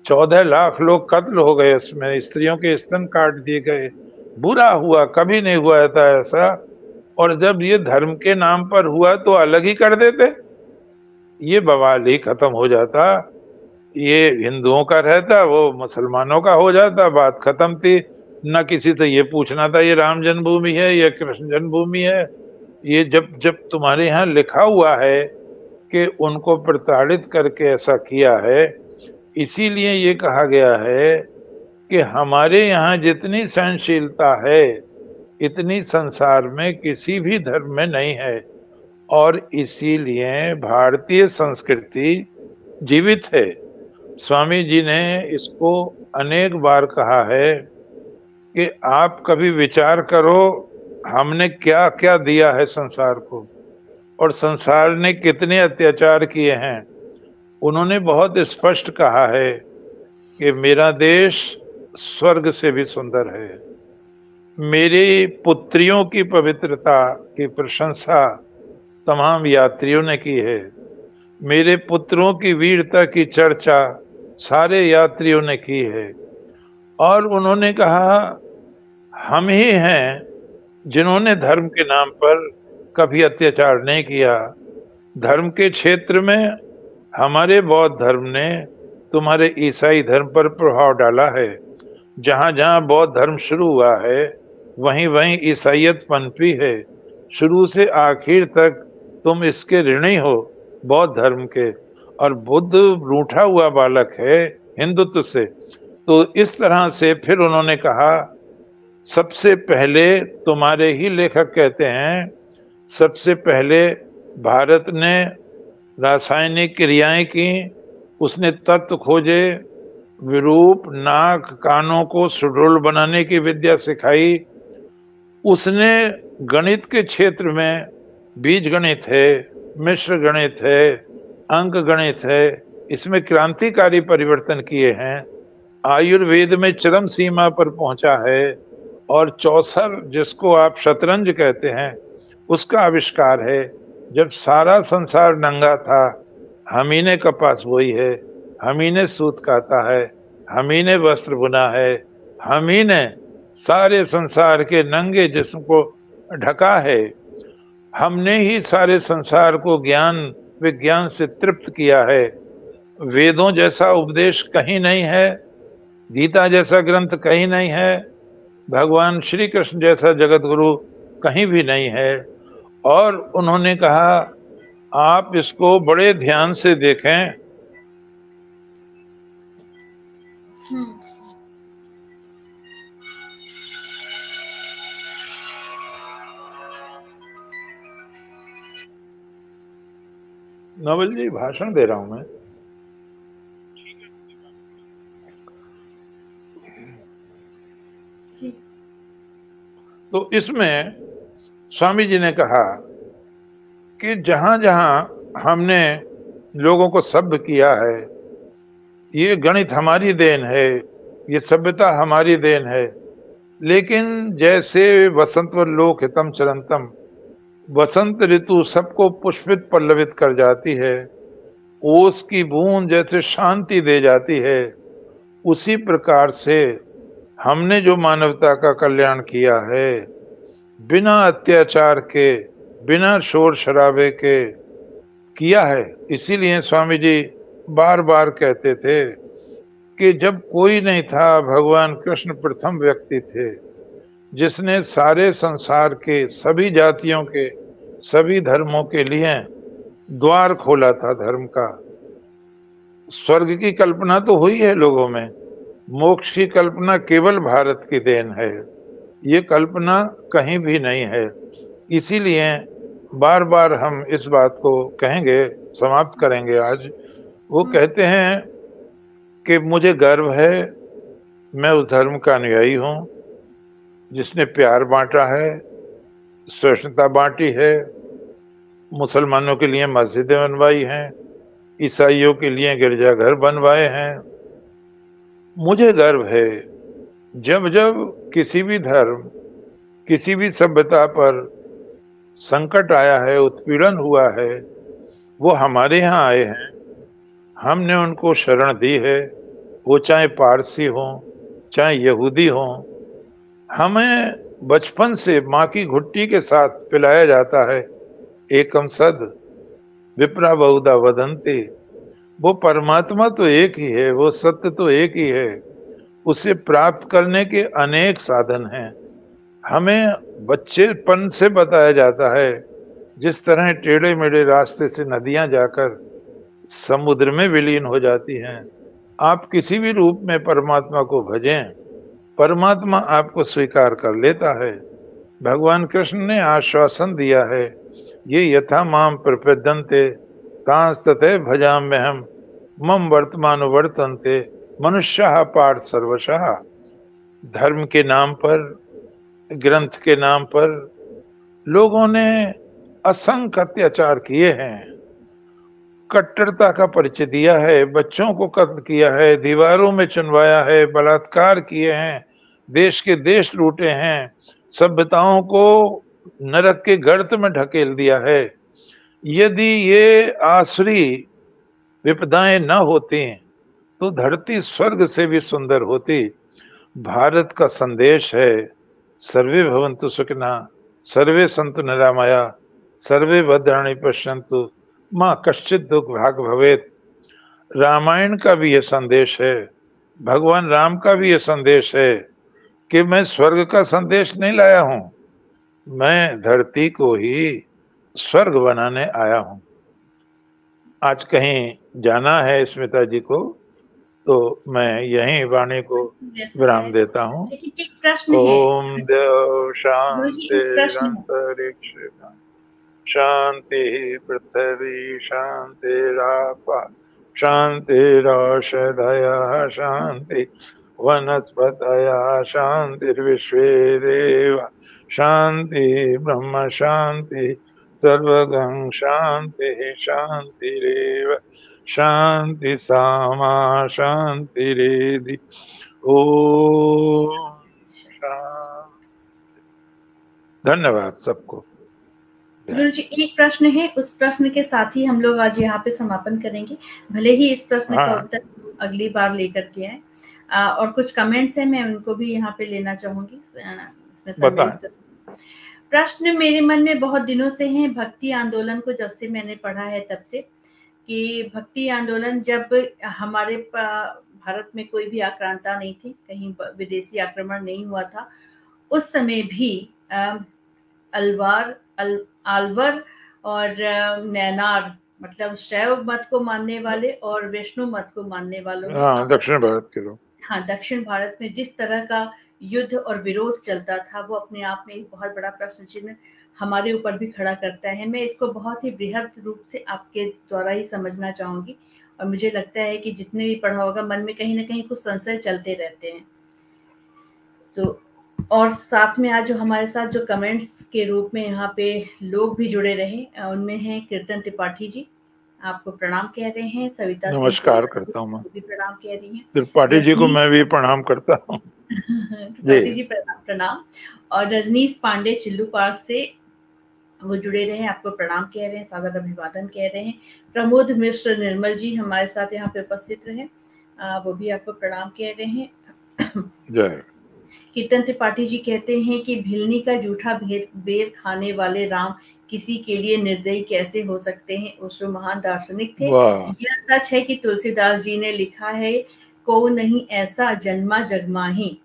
14 लाख लोग कत्ल हो गए, इसमें स्त्रियों के स्तन काट दिए गए, बुरा हुआ, कभी नहीं हुआ था ऐसा। और जब ये धर्म के नाम पर हुआ तो अलग ही कर देते, ये बवाल ही खत्म हो जाता। ये हिंदुओं का रहता, वो मुसलमानों का हो जाता, बात खत्म थी। न किसी से ये पूछना था ये राम जन्मभूमि है या कृष्ण जन्मभूमि है। ये जब जब तुम्हारे यहाँ लिखा हुआ है कि उनको प्रताड़ित करके ऐसा किया है, इसीलिए ये कहा गया है कि हमारे यहाँ जितनी सहनशीलता है इतनी संसार में किसी भी धर्म में नहीं है। और इसीलिए भारतीय संस्कृति जीवित है। स्वामी जी ने इसको अनेक बार कहा है कि आप कभी विचार करो हमने क्या क्या दिया है संसार को, और संसार ने कितने अत्याचार किए हैं। उन्होंने बहुत स्पष्ट कहा है कि मेरा देश स्वर्ग से भी सुंदर है। मेरी पुत्रियों की पवित्रता की प्रशंसा तमाम यात्रियों ने की है। मेरे पुत्रों की वीरता की चर्चा सारे यात्रियों ने की है। और उन्होंने कहा हम ही हैं जिन्होंने धर्म के नाम पर कभी अत्याचार नहीं किया। धर्म के क्षेत्र में हमारे बौद्ध धर्म ने तुम्हारे ईसाई धर्म पर प्रभाव डाला है। जहां जहां बौद्ध धर्म शुरू हुआ है वहीं वहीं ईसाइयत पनपी है। शुरू से आखिर तक तुम इसके ऋणी हो बौद्ध धर्म के। और बुद्ध रूठा हुआ बालक है हिंदुत्व से। तो इस तरह से फिर उन्होंने कहा सबसे पहले, तुम्हारे ही लेखक कहते हैं, सबसे पहले भारत ने रासायनिक क्रियाएं की, उसने तत्व खोजे, विरूप नाक कानों को सुडौल बनाने की विद्या सिखाई। उसने गणित के क्षेत्र में बीज गणित है, मिश्र गणित है, अंक गणित है, इसमें क्रांतिकारी परिवर्तन किए हैं। आयुर्वेद में चरम सीमा पर पहुंचा है। और चौसर जिसको आप शतरंज कहते हैं उसका आविष्कार है। जब सारा संसार नंगा था, हम ही ने कपास बोई है, हम ही ने सूत काता है, हम ही ने वस्त्र बुना है, हम ही ने सारे संसार के नंगे जिस्म को ढका है। हमने ही सारे संसार को ज्ञान विज्ञान से तृप्त किया है। वेदों जैसा उपदेश कहीं नहीं है, गीता जैसा ग्रंथ कहीं नहीं है, भगवान श्री कृष्ण जैसा जगत गुरु कहीं भी नहीं है। और उन्होंने कहा आप इसको बड़े ध्यान से देखें। नवल जी भाषण दे रहा हूं मैं। तो इसमें स्वामी जी ने कहा कि जहां जहां हमने लोगों को सभ्य किया है, ये गणित हमारी देन है, ये सभ्यता हमारी देन है, लेकिन जैसे वसंतवल्लोक हितम चरंतम, वसंत ऋतु सबको पुष्पित पल्लवित कर जाती है, ओस की बूंद जैसे शांति दे जाती है, उसी प्रकार से हमने जो मानवता का कल्याण किया है, बिना अत्याचार के, बिना शोर शराबे के किया है। इसीलिए स्वामी जी बार बार कहते थे कि जब कोई नहीं था, भगवान कृष्ण प्रथम व्यक्ति थे जिसने सारे संसार के सभी जातियों के, सभी धर्मों के लिए द्वार खोला था धर्म का। स्वर्ग की कल्पना तो हुई है लोगों में, मोक्ष की कल्पना केवल भारत की देन है, ये कल्पना कहीं भी नहीं है। इसीलिए बार बार हम इस बात को कहेंगे, समाप्त करेंगे आज। वो कहते हैं कि मुझे गर्व है, मैं उस धर्म का अनुयायी हूं जिसने प्यार बांटा है, सहिष्णुता बांटी है, मुसलमानों के लिए मस्जिदें बनवाई हैं, ईसाइयों के लिए गिरजाघर बनवाए हैं। मुझे गर्व है, जब जब किसी भी धर्म, किसी भी सभ्यता पर संकट आया है, उत्पीड़न हुआ है, वो हमारे यहाँ आए हैं, हमने उनको शरण दी है। वो चाहे पारसी हो, चाहे यहूदी हो, हमें बचपन से माँ की घुट्टी के साथ पिलाया जाता है, एकम सद विप्रा बहुधा वदंती। वो परमात्मा तो एक ही है, वो सत्य तो एक ही है, उसे प्राप्त करने के अनेक साधन हैं। हमें बच्चेपन से बताया जाता है, जिस तरह टेढ़े मेढ़े रास्ते से नदियां जाकर समुद्र में विलीन हो जाती हैं, आप किसी भी रूप में परमात्मा को भजें, परमात्मा आपको स्वीकार कर लेता है। भगवान कृष्ण ने आश्वासन दिया है, ये यथा माम प्रपद्यन्ते तांस तथे भजाम्यहम् मम वर्तमान वर्तन्ते मनुष्यः पार्थ सर्वशः। धर्म के नाम पर, ग्रंथ के नाम पर लोगों ने असंख्य अत्याचार किए हैं, कट्टरता का परिचय दिया है, बच्चों को कत्ल किया है, दीवारों में चुनवाया है, बलात्कार किए हैं, देश के देश लूटे हैं, सभ्यताओं को नरक के गर्त में ढकेल दिया है। यदि ये आसुरी विपदाएं न होती तो धरती स्वर्ग से भी सुंदर होती। भारत का संदेश है, सर्वे भवन्तु सुखिनः, सर्वे सन्तु निरामया, सर्वे भद्राणि पश्यन्तु माँ कश्चित् दुख भाग भवेत्। रामायण का भी यह संदेश है, भगवान राम का भी यह संदेश है कि मैं स्वर्ग का संदेश नहीं लाया हूं, मैं धरती को ही स्वर्ग बनाने आया हूं। आज कहीं जाना है स्मिता जी को, तो मैं यहीं वाणी को विराम देता हूं। एक प्रश्न ओम है देव शांति प्रश्न है। अंतरिक्ष शांति पृथ्वी शांतिराप शांतिरौषधयः शांति वनस्पतयः शांतिर्विश्वे देव शांति ब्रह्म शांति सर्वगं शांति शांतिरेव शांति सामा शांतिरेधि। ओम शांति। धन्यवाद सबको। गुरु जी, एक प्रश्न है, उस प्रश्न के साथ ही हम लोग आज यहाँ पे समापन करेंगे, भले ही इस प्रश्न का उत्तर अगली बार लेकर के आए। और कुछ कमेंट्स हैं, मैं उनको भी यहाँ पे लेना चाहूंगी, इसमें सम्मिलित। प्रश्न मेरे मन में बहुत दिनों से है, भक्ति आंदोलन को जब से मैंने पढ़ा है तब से, कि भक्ति आंदोलन जब हमारे भारत में कोई भी आक्रांता नहीं थी, कहीं विदेशी आक्रमण नहीं हुआ था, उस समय भी अलवर और नैनार, मतलब शैव मत को मानने वाले और वैष्णव मत को मानने वालों, दक्षिण भारत के लोग, दक्षिण भारत में जिस तरह का युद्ध और विरोध चलता था, वो अपने आप में एक बहुत बड़ा प्रश्न चिन्ह हमारे ऊपर भी खड़ा करता है। मैं इसको बहुत ही बृहद रूप से आपके द्वारा ही समझना चाहूंगी, और मुझे लगता है कि जितने भी पढ़ा होगा मन में कहीं ना कहीं कुछ संशय चलते रहते हैं। तो और साथ में आज जो हमारे साथ जो कमेंट्स के रूप में यहाँ पे लोग भी जुड़े रहे, उनमें हैं कीर्तन त्रिपाठी जी, आपको प्रणाम कह रहे हैं। सविता नमस्कार करता हूँ मैं भी प्रणाम कह रही हैं। त्रिपाठी जी को मैं भी प्रणाम करता हूँ। त्रिपाठी जी प्रणाम। और रजनीश पांडे चिल्लू पार से वो जुड़े रहे, आपको प्रणाम कह रहे हैं, सादर अभिवादन कह रहे हैं। प्रमोद मिश्र निर्मल जी हमारे साथ यहाँ पे उपस्थित रहे, वो भी आपको प्रणाम कह रहे हैं। जय। कीर्तन त्रिपाठी जी कहते हैं कि भिलनी का जूठा बेर खाने वाले राम किसी के लिए निर्दयी कैसे हो सकते हैं, ओशो महान दार्शनिक थे। यह सच है कि तुलसीदास जी ने लिखा है, को नहीं ऐसा जन्मा जगमाही,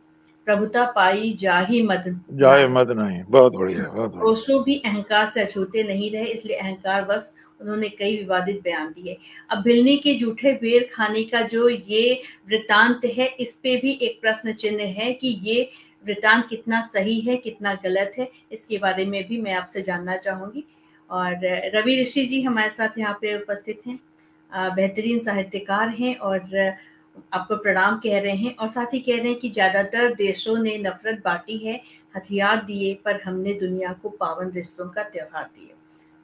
प्रभुता पाई जाहि मद नहीं। बहुत बढ़िया, बहुत बढ़िया। ओशो भी अहंकार से अछूते नहीं रहे, इसलिए अहंकार बस उन्होंने कई विवादित बयान दिए। अब भिलनी के जूठे बेर खाने का जो ये वृतांत है, इस पे भी एक प्रश्न चिन्ह है कि ये वृतांत कितना सही है, कितना गलत है, इसके बारे में भी मैं आपसे जानना चाहूंगी। और रवि ऋषि जी हमारे साथ यहाँ पे उपस्थित हैं, बेहतरीन साहित्यकार हैं और आपको प्रणाम कह रहे हैं। और साथ ही कह रहे हैं कि ज्यादातर देशों ने नफरत बांटी है, हथियार दिए, पर हमने दुनिया को पावन रिश्तों का त्योहार दिए।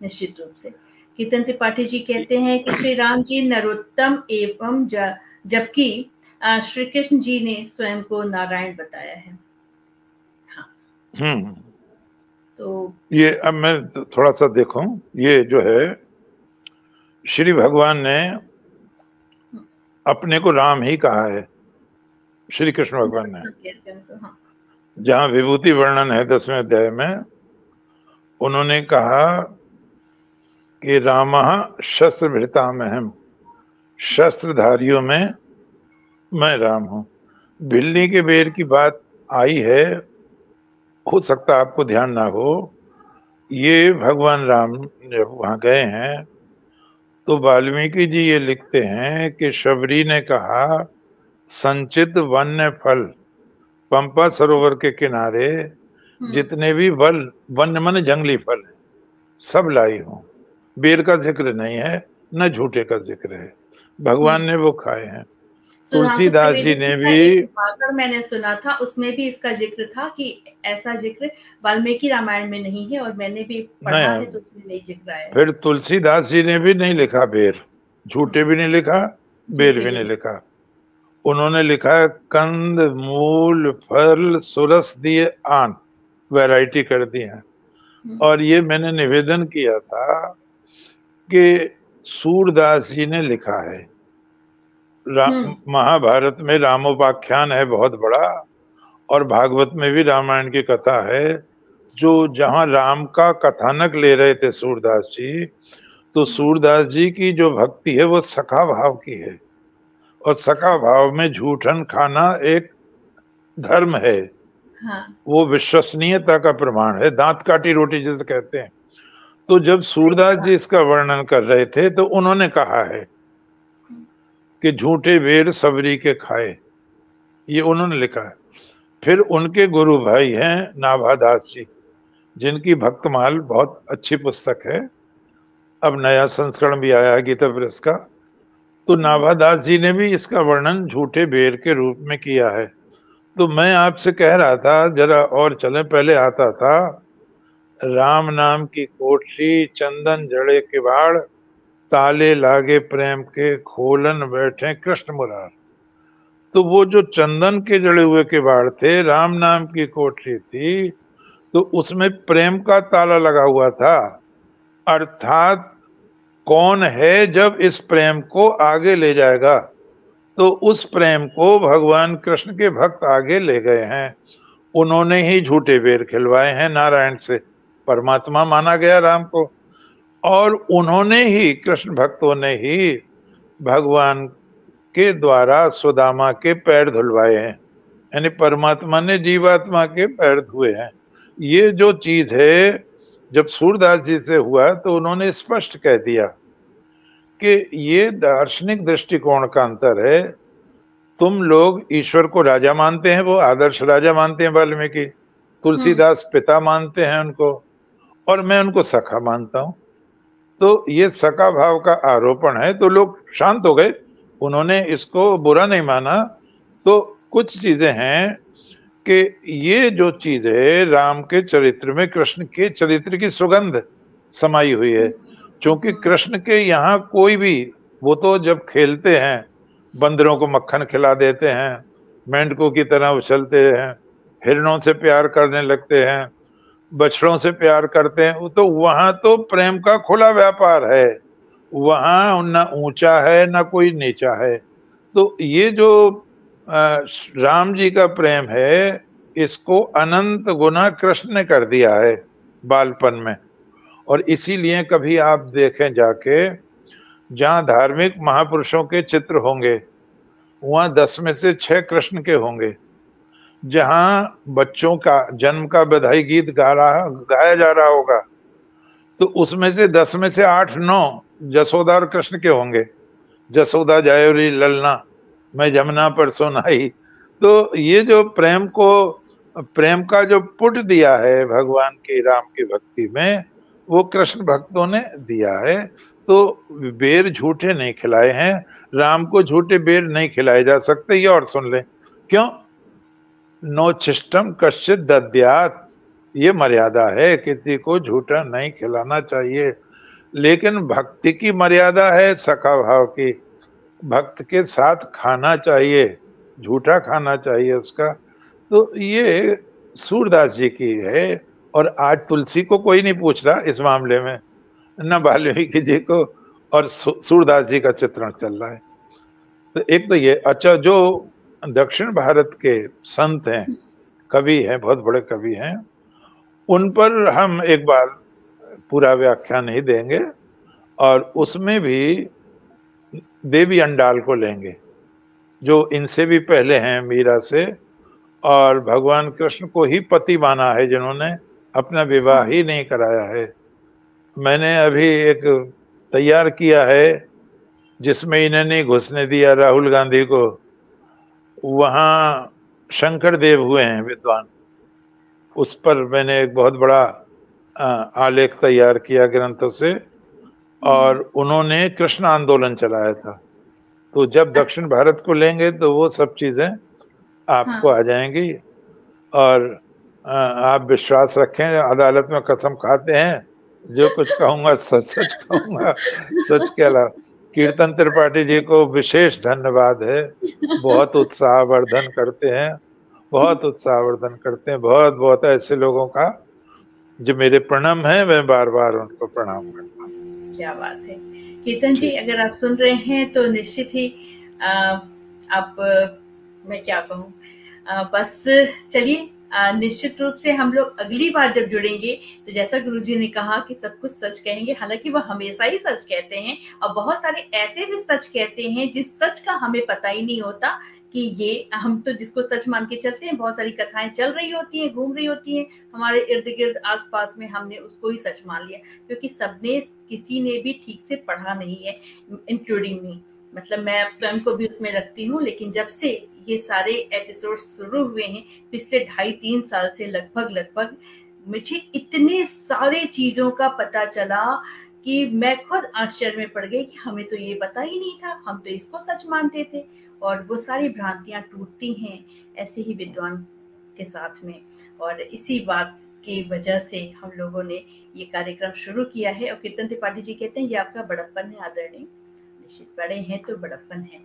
निश्चित रूप से कीर्तन त्रिपाठी जी कहते हैं कि श्री राम जी नरोत्तम एवं जबकि श्री कृष्ण जी ने स्वयं को नारायण बताया है। हाँ। तो ये अब मैं थोड़ा सा देखूं, ये जो है श्री भगवान ने अपने को राम ही कहा है, श्री कृष्ण भगवान ने। जहां विभूति वर्णन है 10वें अध्याय में, उन्होंने कहा कि रामः शस्त्र भृतामहम्, शस्त्रधारियों में मैं राम हूं। भिलनी के बेर की बात आई है, हो सकता आपको ध्यान ना हो, ये भगवान राम जब वहां गए हैं तो वाल्मीकि जी ये लिखते हैं कि शबरी ने कहा, संचित वन्य फल पंपा सरोवर के किनारे जितने भी वन्य मन जंगली फल है सब लाई हूं। बेर का जिक्र नहीं है, न झूठे का जिक्र है, भगवान ने वो खाए हैं। तुलसीदास जी ने भी, मैंने सुना था उसमें भी इसका जिक्र था कि ऐसा जिक्र वाल्मीकि रामायण में नहीं है, और मैंने भी पढ़ा है तो उसमें नहीं जिक्र आया। फिर तुलसीदास जी ने भी नहीं लिखा बेर, झूठे भी नहीं लिखा, बेर भी नहीं लिखा। उन्होंने लिखा कंद मूल फल सुरस दिए आन, वैरायटी कर दी है। और ये मैंने निवेदन किया था कि सूरदास जी ने लिखा है, महाभारत में रामोपाख्यान है बहुत बड़ा, और भागवत में भी रामायण की कथा है, जो जहां राम का कथानक ले रहे थे सूरदास जी, तो सूरदास जी की जो भक्ति है वो सखा भाव की है, और सखा भाव में झूठन खाना एक धर्म है। हाँ। वो विश्वसनीयता का प्रमाण है, दांत काटी रोटी जैसे कहते हैं। तो जब सूरदास जी इसका वर्णन कर रहे थे तो उन्होंने कहा है कि झूठे बेर सबरी के खाए, ये उन्होंने लिखा है। फिर उनके गुरु भाई हैं नाभादास जी, जिनकी भक्तमाल बहुत अच्छी पुस्तक है, अब नया संस्करण भी आया है गीता प्रेस का। तो नाभादास जी ने भी इसका वर्णन झूठे बेर के रूप में किया है। तो मैं आपसे कह रहा था जरा और चले, पहले आता था राम नाम की कोठरी चंदन जड़े किवाड़, ताले लागे प्रेम के खोलन बैठे कृष्ण मुरार। तो वो जो चंदन के जड़े हुए किवाड़ थे, राम नाम की कोठरी थी, तो उसमें प्रेम का ताला लगा हुआ था। अर्थात कौन है जब इस प्रेम को आगे ले जाएगा, तो उस प्रेम को भगवान कृष्ण के भक्त आगे ले गए हैं। उन्होंने ही झूठे बेर खिलवाए हैं नारायण से, परमात्मा माना गया राम को, और उन्होंने ही, कृष्ण भक्तों ने ही भगवान के द्वारा सुदामा के पैर धुलवाए हैं, यानी परमात्मा ने जीवात्मा के पैर धुए हैं। ये जो चीज है जब सूरदास जी से हुआ तो उन्होंने स्पष्ट कह दिया कि ये दार्शनिक दृष्टिकोण का अंतर है। तुम लोग ईश्वर को राजा मानते हैं, वो आदर्श राजा मानते हैं वाल्मीकि, तुलसीदास पिता मानते हैं उनको, और मैं उनको सखा मानता हूं। तो ये सखा भाव का आरोपण है, तो लोग शांत हो गए, उन्होंने इसको बुरा नहीं माना। तो कुछ चीजें हैं कि ये जो चीज है राम के चरित्र में कृष्ण के चरित्र की सुगंध समाई हुई है। क्योंकि कृष्ण के यहाँ कोई भी, वो तो जब खेलते हैं बंदरों को मक्खन खिला देते हैं, मेंढकों की तरह उछलते हैं, हिरणों से प्यार करने लगते हैं, बछड़ों से प्यार करते हैं, तो वहां तो प्रेम का खुला व्यापार है, वहां ना ऊंचा है ना कोई नीचा है। तो ये जो राम जी का प्रेम है, इसको अनंत गुना कृष्ण ने कर दिया है बालपन में। और इसीलिए कभी आप देखें जाके, जहां धार्मिक महापुरुषों के चित्र होंगे वहां 10 में से 6 कृष्ण के होंगे। जहां बच्चों का जन्म का बधाई गीत गाया जा रहा होगा, तो उसमें से 10 में से 8-9 जसोदा और कृष्ण के होंगे। जसोदा जायोरी ललना, मैं जमुना पर सोनाई। तो ये जो प्रेम का जो पुट दिया है भगवान की राम की भक्ति में, वो कृष्ण भक्तों ने दिया है। तो बेर झूठे नहीं खिलाए हैं, राम को झूठे बेर नहीं खिलाए जा सकते। ये और सुन लें, क्यों? नोच्छिष्टम कश्चित दद्यात्, ये मर्यादा है, किसी को झूठा नहीं खिलाना चाहिए। लेकिन भक्ति की मर्यादा है सखा भाव की, भक्त के साथ खाना चाहिए, झूठा खाना चाहिए उसका। तो ये सूरदास जी की है। और आज तुलसी को कोई नहीं पूछ रहा इस मामले में, न वाल्मीकि जी को, और सूरदास जी का चित्रण चल रहा है। तो एक तो ये। अच्छा, जो दक्षिण भारत के संत हैं, कवि हैं, बहुत बड़े कवि हैं, उन पर हम एक बार पूरा व्याख्यान नहीं देंगे, और उसमें भी देवी अंडाल को लेंगे, जो इनसे भी पहले हैं, मीरा से, और भगवान कृष्ण को ही पति माना है, जिन्होंने अपना विवाह ही नहीं कराया है। मैंने अभी एक तैयार किया है जिसमें इन्हें नहीं घुसने दिया राहुल गांधी को। वहां शंकर देव हुए हैं विद्वान, उस पर मैंने एक बहुत बड़ा आलेख तैयार किया ग्रंथों से, और उन्होंने कृष्ण आंदोलन चलाया था। तो जब दक्षिण भारत को लेंगे तो वो सब चीजें आपको आ जाएंगी। और आप विश्वास रखें, अदालत में कसम खाते हैं, जो कुछ कहूंगा सच सच कहूंगा, सच के अलावा। कीर्तन त्रिपाठी जी को विशेष धन्यवाद है, बहुत उत्साहवर्धन करते हैं, बहुत उत्साहवर्धन करते हैं। बहुत बहुत ऐसे लोगों का जो मेरे प्रणाम है, मैं बार बार उनको प्रणाम करता हूँ। क्या बात है कीर्तन जी, अगर आप सुन रहे हैं तो निश्चित ही आप, मैं क्या कहूँ, बस चलिए, निश्चित रूप से हम लोग अगली बार जब जुड़ेंगे तो जैसा गुरुजी ने कहा कि सब कुछ सच कहेंगे। हालांकि वो हमेशा ही सच कहते हैं, और बहुत सारे ऐसे भी सच कहते हैं जिस सच का हमें पता ही नहीं होता कि ये, हम तो जिसको सच मान के चलते हैं, बहुत सारी कथाएं चल रही होती हैं, घूम रही होती हैं हमारे इर्द गिर्द आसपास में, हमने उसको ही सच मान लिया, क्योंकि सबने, किसी ने भी ठीक से पढ़ा नहीं है, इंक्लूडिंग मी। मतलब मैं स्वयं को भी उसमें रखती हूँ। लेकिन जब से ये सारे एपिसोड शुरू हुए हैं पिछले 2.5-3 साल से, लगभग मुझे इतने सारे चीजों का पता चला कि मैं खुद आश्चर्य में पड़ गई कि हमें तो ये पता ही नहीं था, हम तो इसको सच मानते थे। और वो सारी भ्रांतियां टूटती हैं ऐसे ही विद्वान के साथ में। और इसी बात की वजह से हम लोगों ने ये कार्यक्रम शुरू किया है। और कीर्तन त्रिपाठी जी कहते हैं ये आपका बड़प्पन है आदरणीय, निश्चित बड़े हैं तो बड़प्पन है।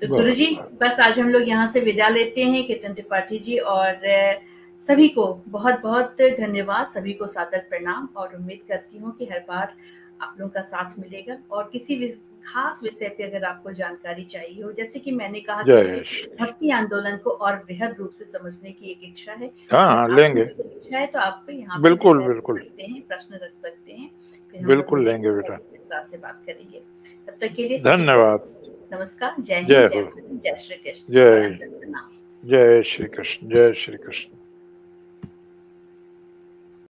तो गुरुजी, बस आज हम लोग यहाँ से विदा लेते हैं। कीर्तन त्रिपाठी जी और सभी को बहुत बहुत धन्यवाद, सभी को सादर प्रणाम, और उम्मीद करती हूँ कि हर बार आप लोगों का साथ मिलेगा। और किसी भी खास विषय पे अगर आपको जानकारी चाहिए हो, जैसे कि मैंने कहा कि भक्ति आंदोलन को और बृहद रूप से समझने की एक इच्छा है, हाँ, लेंगे इच्छा है तो आपको यहाँ बिल्कुल सकते हैं, प्रश्न रख सकते हैं, फिर बिल्कुल लेंगे बेटा, विस्तार से बात करेंगे। तब तक के लिए धन्यवाद, नमस्कार, जय हिंद, जय श्री कृष्ण, जय श्री कृष्ण, जय श्री कृष्ण।